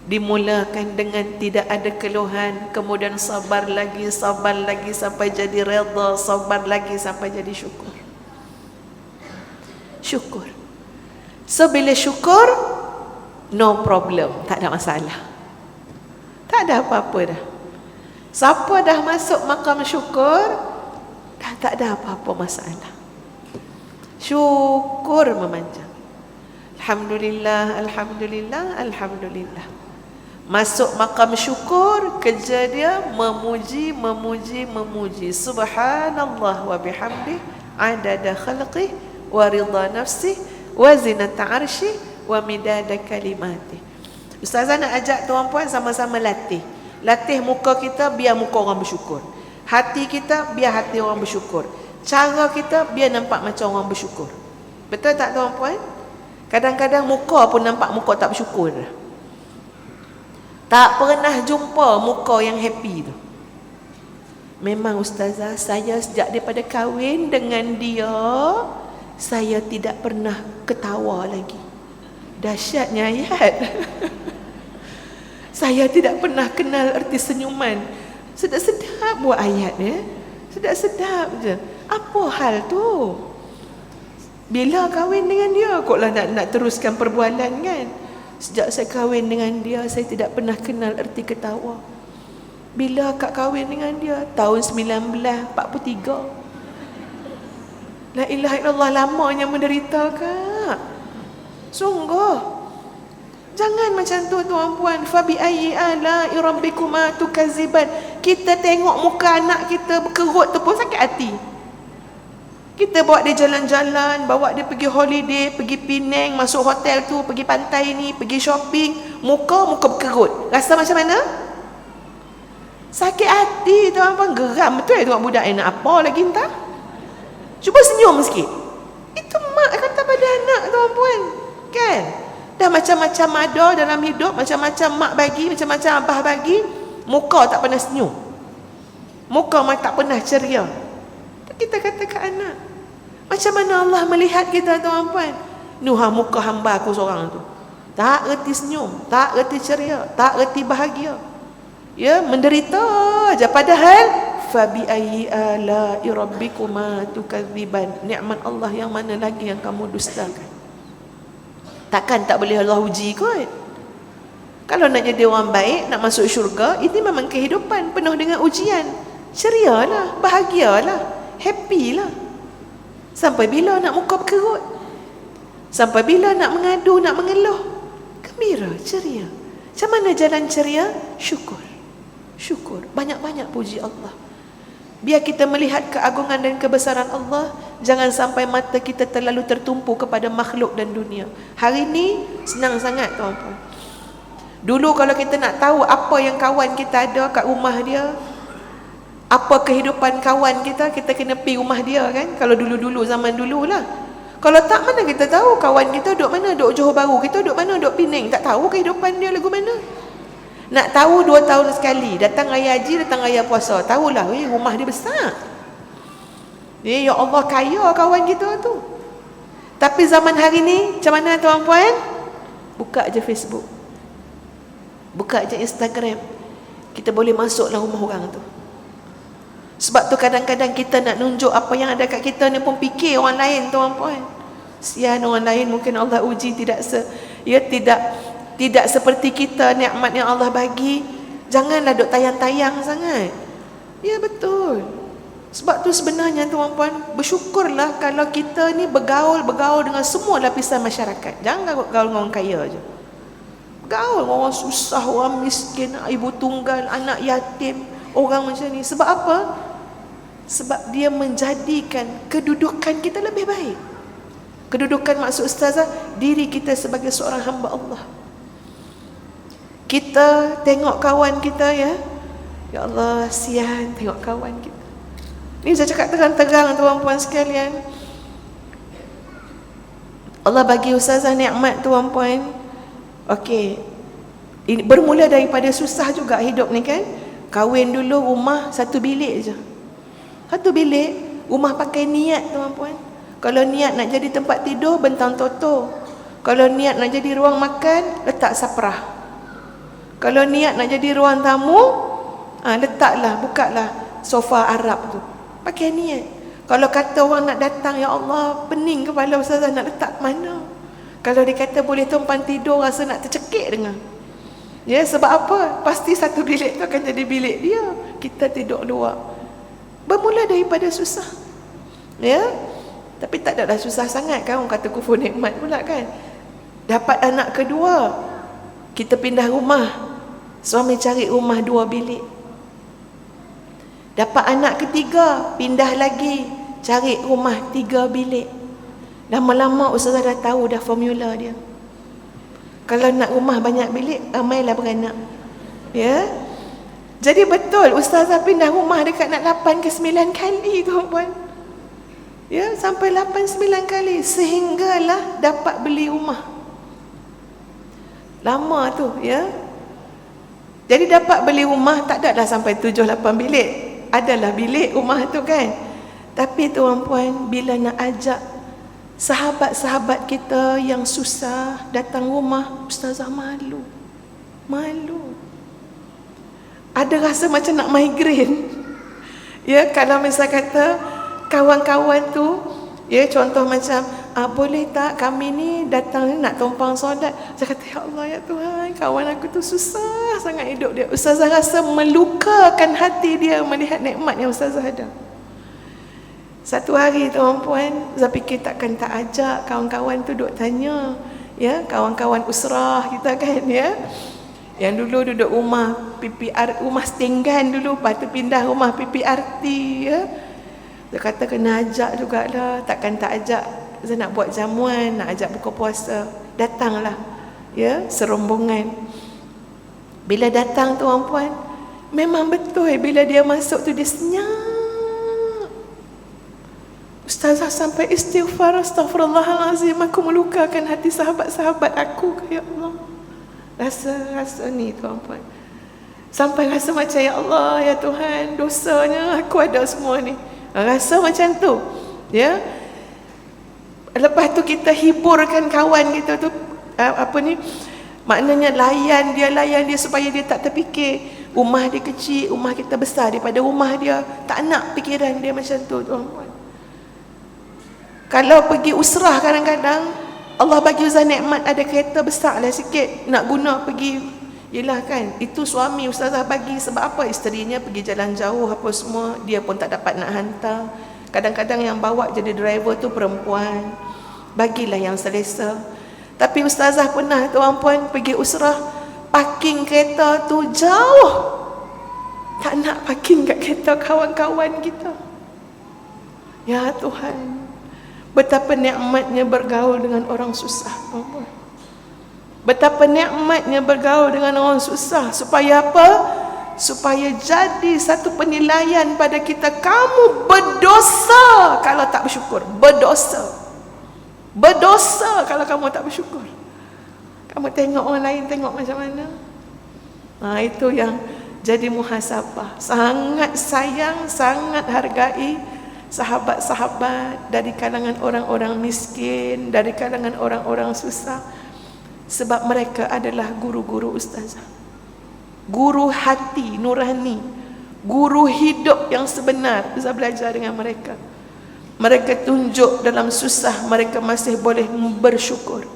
Dimulakan dengan tidak ada keluhan, kemudian sabar lagi sampai jadi redha, sabar lagi sampai jadi syukur. Syukur. So bila syukur, no problem, tak ada masalah. Tak ada apa-apa dah. Siapa dah masuk makam syukur, dah tak ada apa-apa masalah. Syukur memanjang. Alhamdulillah, alhamdulillah, alhamdulillah. Masuk makam syukur, kerja dia memuji. Subhanallah wa bihamdih, adada khalqih wa ridha nafsih wa zinata arsyih wa midada kalimati. Ustazah nak ajak tuan-puan sama-sama latih. Latih muka kita biar muka orang bersyukur. Hati kita biar hati orang bersyukur. Cara kita biar nampak macam orang bersyukur. Betul tak tuan-puan? Kadang-kadang muka pun nampak muka tak bersyukur. Tak pernah jumpa muka yang happy tu. Memang ustazah, saya sejak daripada kahwin dengan dia, saya tidak pernah ketawa lagi. Dahsyatnya ayat. Saya tidak pernah kenal erti senyuman. Sedap-sedap buat ayat ya. Sedap-sedap je. Apa hal tu? Bila kahwin dengan dia, koklah nak teruskan perbualan kan. Sejak saya kahwin dengan dia, saya tidak pernah kenal erti ketawa. Bila akak kahwin dengan dia? Tahun 1943. La ilaha illallah, lamanya menderita kak. Sungguh. Jangan macam tu tuan-puan. Fa bi ayyi ala'i rabbikuma tukaziban. Kita tengok muka anak kita berkerut tu pun sakit hati. Kita bawa dia jalan-jalan, bawa dia pergi holiday, pergi Penang, masuk hotel tu, pergi pantai ni, pergi shopping, muka berkerut. Rasa macam mana? Sakit hati tuan-puan. Geram betul tengok budak ni nak apa lagi entah. Cuba senyum sikit. Itu mak kata pada anak tuan-puan. Kan? Dah macam-macam ada dalam hidup, macam-macam mak bagi, macam-macam abah bagi, muka tak pernah senyum. Muka tak pernah ceria. Kita kata ke anak, macam mana Allah melihat kita tuan-puan? Nuha muka hamba aku seorang tu. Tak reti senyum, tak reti ceria, tak reti bahagia. Ya, menderita aja. Padahal fabi ayyi ala'i rabbikuma tukadziban. Nikmat Allah yang mana lagi yang kamu dustakan? Takkan tak boleh Allah uji kot. Kalau nak jadi orang baik, nak masuk syurga, ini memang kehidupan penuh dengan ujian. Cerialah, bahagialah, happy lah. Sampai bila nak muka berkerut? Sampai bila nak mengadu, nak mengeluh? Gembira, ceria. Macam mana jalan ceria? Syukur. Syukur. Banyak-banyak puji Allah. Biar kita melihat keagungan dan kebesaran Allah. Jangan sampai mata kita terlalu tertumpu kepada makhluk dan dunia. Hari ni senang sangat tuan-tuan. Dulu kalau kita nak tahu apa yang kawan kita ada kat rumah dia, apa kehidupan kawan kita, kita kena pergi rumah dia kan. Kalau dulu-dulu, zaman dulu lah. Kalau tak, mana kita tahu kawan kita duduk mana? Duduk Johor Bahru, kita duduk mana? Duduk Penang. Tak tahu kehidupan dia lagu mana. Nak tahu 2 tahun sekali, datang raya haji, datang raya puasa, tahulah rumah dia besar. Ya Allah, kaya kawan kita tu. Tapi zaman hari ni macam mana tuan-puan? Buka je Facebook, buka je Instagram, kita boleh masuklah rumah orang tu. Sebab tu kadang-kadang kita nak nunjuk apa yang ada kat kita ni pun fikir orang lain tuan-puan. Sian orang lain, mungkin Allah uji tidak seperti kita nikmat yang Allah bagi. Janganlah duk tayang-tayang sangat. Ya betul. Sebab tu sebenarnya tuan-puan, bersyukurlah kalau kita ni bergaul dengan semua lapisan masyarakat. Jangan bergaul dengan orang kaya je. Gaul orang susah, orang miskin, ibu tunggal, anak yatim, orang macam ni. Sebab apa? Sebab dia menjadikan kedudukan kita lebih baik. Kedudukan maksud ustazah, diri kita sebagai seorang hamba Allah. Kita tengok kawan kita, ya Allah, sian tengok kawan kita. Ni saya cakap terang-terang tuan-puan sekalian. Allah bagi ustazah nikmat tuan-puan. Okey, ini bermula daripada susah juga hidup ni kan. Kahwin dulu rumah satu bilik je. Satu bilik, rumah pakai niat tuan-puan. Kalau niat nak jadi tempat tidur, bentang toto. Kalau niat nak jadi ruang makan, letak saprah. Kalau niat nak jadi ruang tamu, letaklah, bukalah sofa Arab tu. Pakai niat. Kalau kata orang nak datang, ya Allah, pening kepala ustazah nak letak mana. Kalau dia kata boleh tumpang tidur, rasa nak tercekik dengar. Ya, sebab apa? Pasti satu bilik tu akan jadi bilik dia. Kita tidur luar. Bermula daripada susah. Ya. Tapi tak adalah susah sangat kan, orang kata kufur nikmat pula kan. Dapat anak kedua, kita pindah rumah. Suami cari rumah 2 bilik. Dapat anak ketiga, pindah lagi, cari rumah 3 bilik. Lama-lama ustazah dah tahu dah formula dia. Kalau nak rumah banyak bilik, ramailah beranak. Ya. Jadi betul ustazah pindah rumah dekat nak 8 ke 9 kali tuan-puan. Ya, sampai 8-9 kali sehinggalah dapat beli rumah. Lama tu, ya. Jadi dapat beli rumah tak adalah sampai 7-8 bilik. Adalah bilik rumah tu kan. Tapi tuan-puan, bila nak ajak sahabat-sahabat kita yang susah datang rumah, ustazah malu. Malu. Ada rasa macam nak migraine. Ya, kalau misal kata kawan-kawan tu, ya, contoh macam boleh tak kami ni datang ni nak tumpang solat. Saya kata, ya Allah, ya Tuhan, kawan aku tu susah sangat hidup dia. Ustazah rasa melukakan hati dia melihat nikmat yang ustazah ada. Satu hari tuan-puan, saya fikir takkan tak ajak kawan-kawan tu duk tanya, ya, kawan-kawan usrah kita kan, ya, yang dulu duduk rumah PPR, rumah setinggan dulu, lepas tu pindah rumah PPRT, ya. Dia kata kena ajak jugalah, takkan tak ajak. Saya nak buat jamuan, nak ajak buka puasa. Datanglah, ya, serombongan. Bila datang tuan-puan, memang betul bila dia masuk tu dia senyap. Ustazah sampai istighfar, astaghfirullahalazim, aku melukakan hati sahabat-sahabat aku, ya Allah. Rasa ni tuan-puan. Sampai rasa macam, ya Allah, ya Tuhan, dosanya aku ada semua ni. Rasa macam tu, ya. Lepas tu kita hiburkan kawan kita tu, maknanya layan dia supaya dia tak terfikir rumah dia kecil, rumah kita besar daripada rumah dia. Tak nak fikiran dia macam tu tuan-puan. Kalau pergi usrah kadang-kadang Allah bagi ustazah nikmat ada kereta besar lah sikit nak guna pergi. Yelah kan, itu suami ustazah bagi. Sebab apa? Isterinya pergi jalan jauh apa semua, dia pun tak dapat nak hantar. Kadang-kadang yang bawa jadi driver tu perempuan. Bagilah yang selesa. Tapi ustazah pernah tuan-puan pergi usrah, parking kereta tu jauh. Tak nak parking kat kereta kawan-kawan kita. Ya Tuhan, betapa nikmatnya bergaul dengan orang susah, tuan-puan. Betapa nikmatnya bergaul dengan orang susah. Supaya apa? Supaya jadi satu penilaian pada kita. Kamu berdosa kalau tak bersyukur. Berdosa. Berdosa kalau kamu tak bersyukur. Kamu tengok orang lain tengok macam mana. Itu yang jadi muhasabah. Sangat sayang, sangat hargai sahabat-sahabat dari kalangan orang-orang miskin, dari kalangan orang-orang susah. Sebab mereka adalah guru-guru ustazah. Guru hati nurani, guru hidup yang sebenar. Saya belajar dengan mereka. Mereka tunjuk dalam susah mereka masih boleh bersyukur.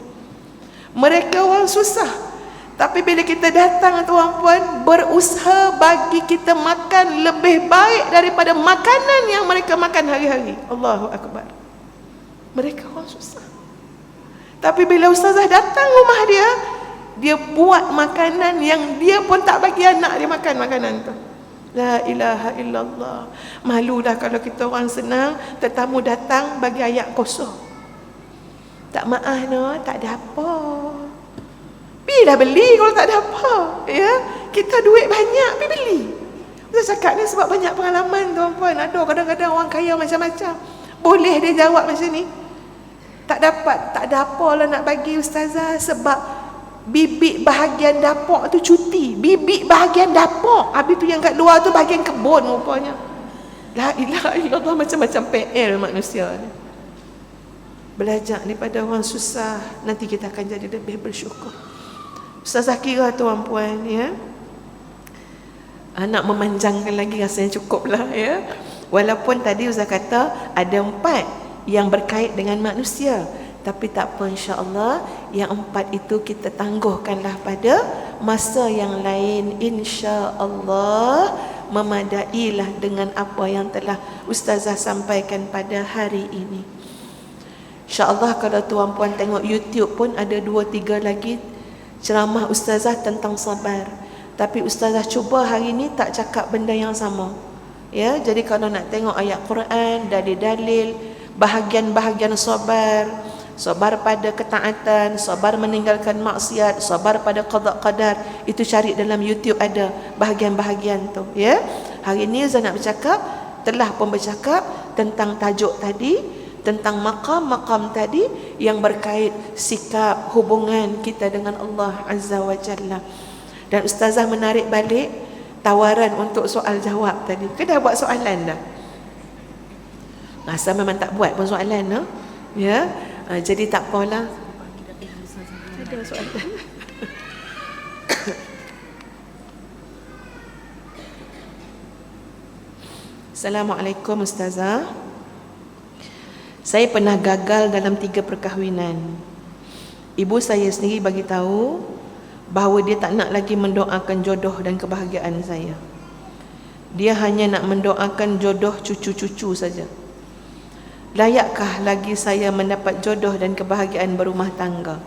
Mereka orang susah, tapi bila kita datang tuan-puan, berusaha bagi kita makan lebih baik daripada makanan yang mereka makan hari-hari. Allahu Akbar. Mereka orang susah, tapi bila ustazah datang rumah dia, dia buat makanan yang dia pun tak bagi anak dia makan makanan tu. La ilaha illallah. Malulah kalau kita orang senang, tetamu datang bagi ayat kosong. Tak maaf no, tak ada apa. Pi dah beli kalau tak ada apa. Ya, kita duit banyak, pi beli. Saya cakap ni sebab banyak pengalaman tuan-puan. Ada kadang-kadang orang kaya macam-macam. Boleh dia jawab macam ni. Tak dapat, tak ada apa lah nak bagi ustazah sebab bibik bahagian dapur tu cuti. Bibik bahagian dapur. Habis tu yang kat luar tu bahagian kebun rupanya. La ilaha illallah, macam-macam PL manusia ni. Belajar daripada orang susah, nanti kita akan jadi lebih bersyukur. Ustazah kira tuan-puan ya, nak memanjangkan lagi rasanya cukup lah ya. Walaupun tadi Ustaz kata ada 4 yang berkait dengan manusia, tapi tak apa, insya-Allah yang 4 itu kita tangguhkanlah pada masa yang lain, insya-Allah memadailah dengan apa yang telah Ustazah sampaikan pada hari ini. InsyaAllah kalau tuan-puan tengok YouTube pun ada 2-3 lagi ceramah Ustazah tentang sabar. Tapi Ustazah cuba hari ini tak cakap benda yang sama. Ya, jadi kalau nak tengok ayat Quran, dalil-dalil, bahagian-bahagian sabar, sabar pada ketaatan, sabar meninggalkan maksiat, sabar pada qada qadar, itu cari dalam YouTube ada bahagian-bahagian tu, ya. Hari ini Ustazah nak bercakap, telah pun bercakap tentang tajuk tadi, tentang maqam-maqam tadi yang berkait sikap hubungan kita dengan Allah Azza wa Jalla. Dan Ustazah menarik balik tawaran untuk soal jawab tadi. Ke dah buat soalan dah? Rasa memang tak buat pun soalan, no? Ya. Jadi tak apalah. Ada soalan. Assalamualaikum Ustazah. Saya pernah gagal dalam 3 perkahwinan. Ibu saya sendiri bagi tahu bahawa dia tak nak lagi mendoakan jodoh dan kebahagiaan saya. Dia hanya nak mendoakan jodoh cucu-cucu saja. Layakkah lagi saya mendapat jodoh dan kebahagiaan berumah tangga?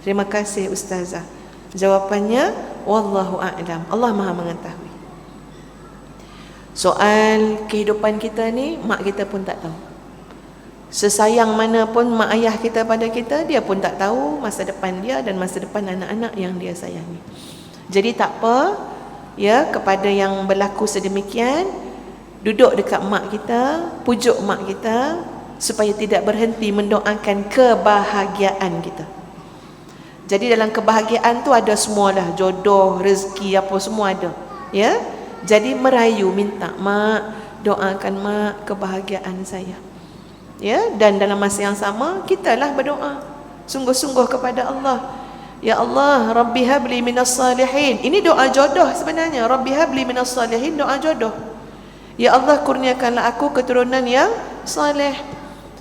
Terima kasih Ustazah. Jawapannya, wallahu a'lam. Allah Maha mengetahui. Soal kehidupan kita ni, mak kita pun tak tahu. Sesayang mana pun mak ayah kita pada kita, dia pun tak tahu masa depan dia dan masa depan anak-anak yang dia sayangi. Jadi tak apa, ya, kepada yang berlaku sedemikian, duduk dekat mak kita, pujuk mak kita supaya tidak berhenti mendoakan kebahagiaan kita. Jadi dalam kebahagiaan tu ada semualah, jodoh, rezeki, apa semua ada, ya. Jadi merayu, minta mak, doakan mak kebahagiaan saya. Ya, dan dalam masa yang sama kitalah berdoa sungguh-sungguh kepada Allah. Ya Allah, Rabbi habli minas salihin. Ini doa jodoh sebenarnya. Rabbi habli minas salihin, doa jodoh. Ya Allah, kurniakanlah aku keturunan yang saleh.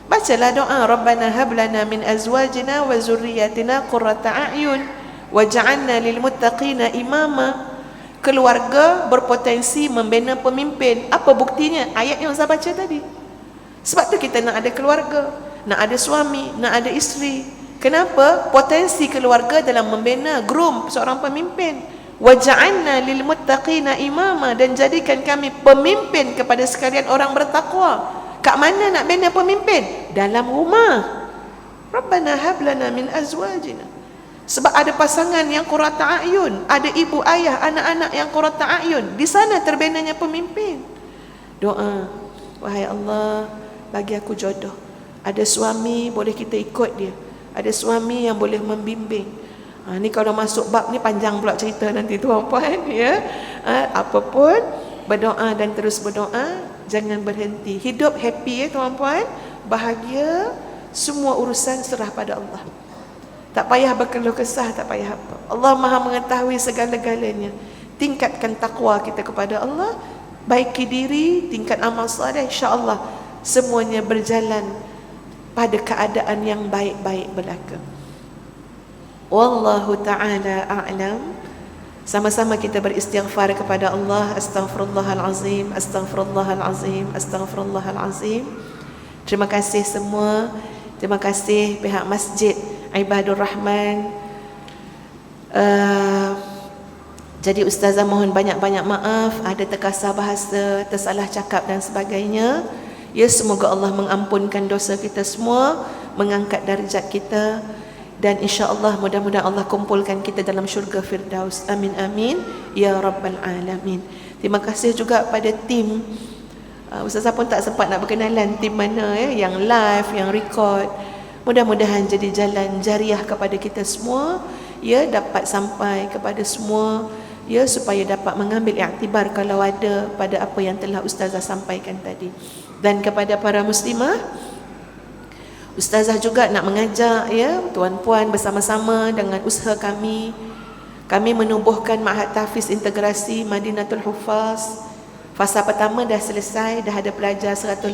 Bacalah doa, Rabbana hab lana min azwajina wa zurriyyatina qurrata a'yun waj'alna lil muttaqina imama. Keluarga berpotensi membina pemimpin. Apa buktinya? Ayat yang saya baca tadi. Sebab tu kita nak ada keluarga, nak ada suami, nak ada isteri. Kenapa? Potensi keluarga dalam membina, groom seorang pemimpin. Waja'alna lil muttaqina imama, dan jadikan kami pemimpin kepada sekalian orang bertakwa. Kat mana nak bina pemimpin? Dalam rumah. Rabbana hab lana min azwajina. Sebab ada pasangan yang qurrata a'yun, ada ibu ayah, anak-anak yang qurrata a'yun. Di sana terbinanya pemimpin. Doa, wahai Allah, bagi aku jodoh. Ada suami boleh kita ikut dia, ada suami yang boleh membimbing. Ni kalau masuk bab ni panjang pula cerita nanti tuan-puan, ya. Apapun, berdoa dan terus berdoa, jangan berhenti. Hidup happy, ya tuan-puan, bahagia, semua urusan serah pada Allah. Tak payah berkeluh kesah, tak payah apa. Allah Maha mengetahui segala-galanya. Tingkatkan takwa kita kepada Allah, baiki diri, tingkat amal soleh, insya-Allah semuanya berjalan pada keadaan yang baik-baik belaka. Wallahu ta'ala a'lam. Sama-sama kita beristighfar kepada Allah. Astaghfirullahalazim, astaghfirullahalazim, astaghfirullahalazim. Terima kasih semua. Terima kasih pihak Masjid Ibadur Rahman, Jadi ustazah mohon banyak-banyak maaf, ada terkasar bahasa, tersalah cakap dan sebagainya. Ya, semoga Allah mengampunkan dosa kita semua, mengangkat darjat kita, dan insya-Allah mudah-mudahan Allah kumpulkan kita dalam syurga Firdaus. Amin amin ya rabbal alamin. Terima kasih juga pada tim. Ustazah pun tak sempat nak berkenalan tim mana yang live, yang record. Mudah-mudahan jadi jalan jariah kepada kita semua, ya, dapat sampai kepada semua, ya, supaya dapat mengambil iktibar kalau ada pada apa yang telah ustazah sampaikan tadi. Dan kepada para muslimah, ustazah juga nak mengajak, ya, tuan-puan bersama-sama dengan usaha kami menubuhkan Ma'had Tahfiz Integrasi Madinatul Huffaz. Fasa pertama dah selesai, dah ada pelajar 180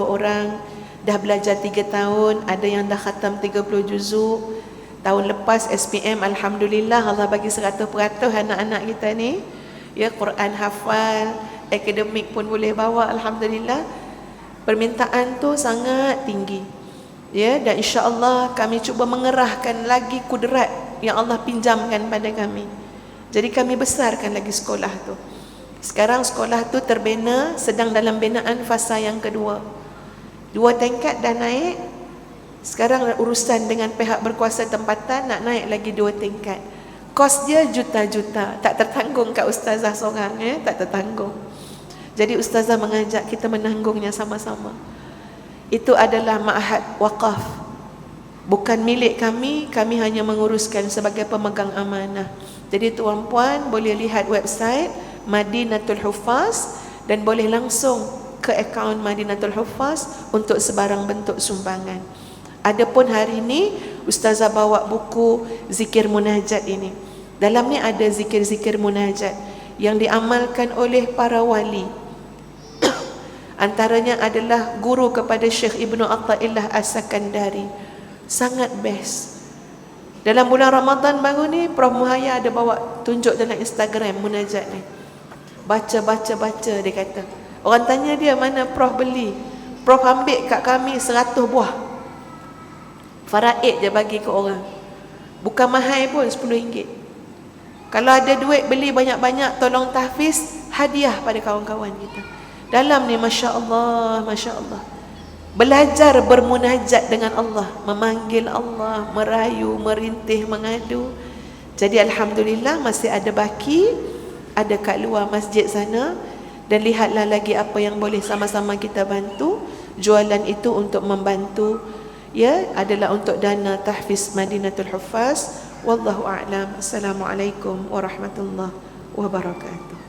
orang, dah belajar 3 tahun, ada yang dah khatam 30 juzuk. Tahun lepas SPM, alhamdulillah Allah bagi 100% anak-anak kita ni, ya, Quran hafal, akademik pun boleh bawa, alhamdulillah. Permintaan tu sangat tinggi, ya, dan insya-Allah kami cuba mengerahkan lagi kudrat yang Allah pinjamkan pada kami. Jadi kami besarkan lagi sekolah tu. Sekarang sekolah tu terbina, sedang dalam binaan fasa yang kedua. 2 tingkat dah naik. Sekarang urusan dengan pihak berkuasa tempatan nak naik lagi 2 tingkat. Kos dia juta-juta, tak tertanggung kat ustazah seorang, ya, tak tertanggung. Jadi ustazah mengajak kita menanggungnya sama-sama. Itu adalah ma'had waqaf, bukan milik kami, kami hanya menguruskan sebagai pemegang amanah. Jadi tuan-puan boleh lihat website Madinatul Huffaz dan boleh langsung ke akaun Madinatul Huffaz untuk sebarang bentuk sumbangan. Adapun hari ini ustazah bawa buku zikir munajat ini. Dalam ni ada zikir-zikir munajat yang diamalkan oleh para wali. Antaranya adalah guru kepada Syekh Ibnu Athaillah As-Sakandari. Sangat best. Dalam bulan Ramadan baru ni Prof Muhaya ada bawa tunjuk dalam Instagram munajat ni. Baca dia kata. Orang tanya dia, mana Prof beli? Prof ambil kat kami 100 buah. Faraid je bagi ke orang. Bukan mahal pun, RM10. Kalau ada duit beli banyak-banyak, tolong tahfiz, hadiah pada kawan-kawan kita. Dalam ni Masya Allah, Masya Allah, belajar bermunajat dengan Allah, memanggil Allah, merayu, merintih, mengadu. Jadi alhamdulillah masih ada baki, ada kat luar masjid sana. Dan lihatlah lagi apa yang boleh sama-sama kita bantu. Jualan itu untuk membantu, ya, adalah untuk dana tahfiz Madinatul Huffaz. Wallahu a'lam. Assalamualaikum warahmatullahi wabarakatuh.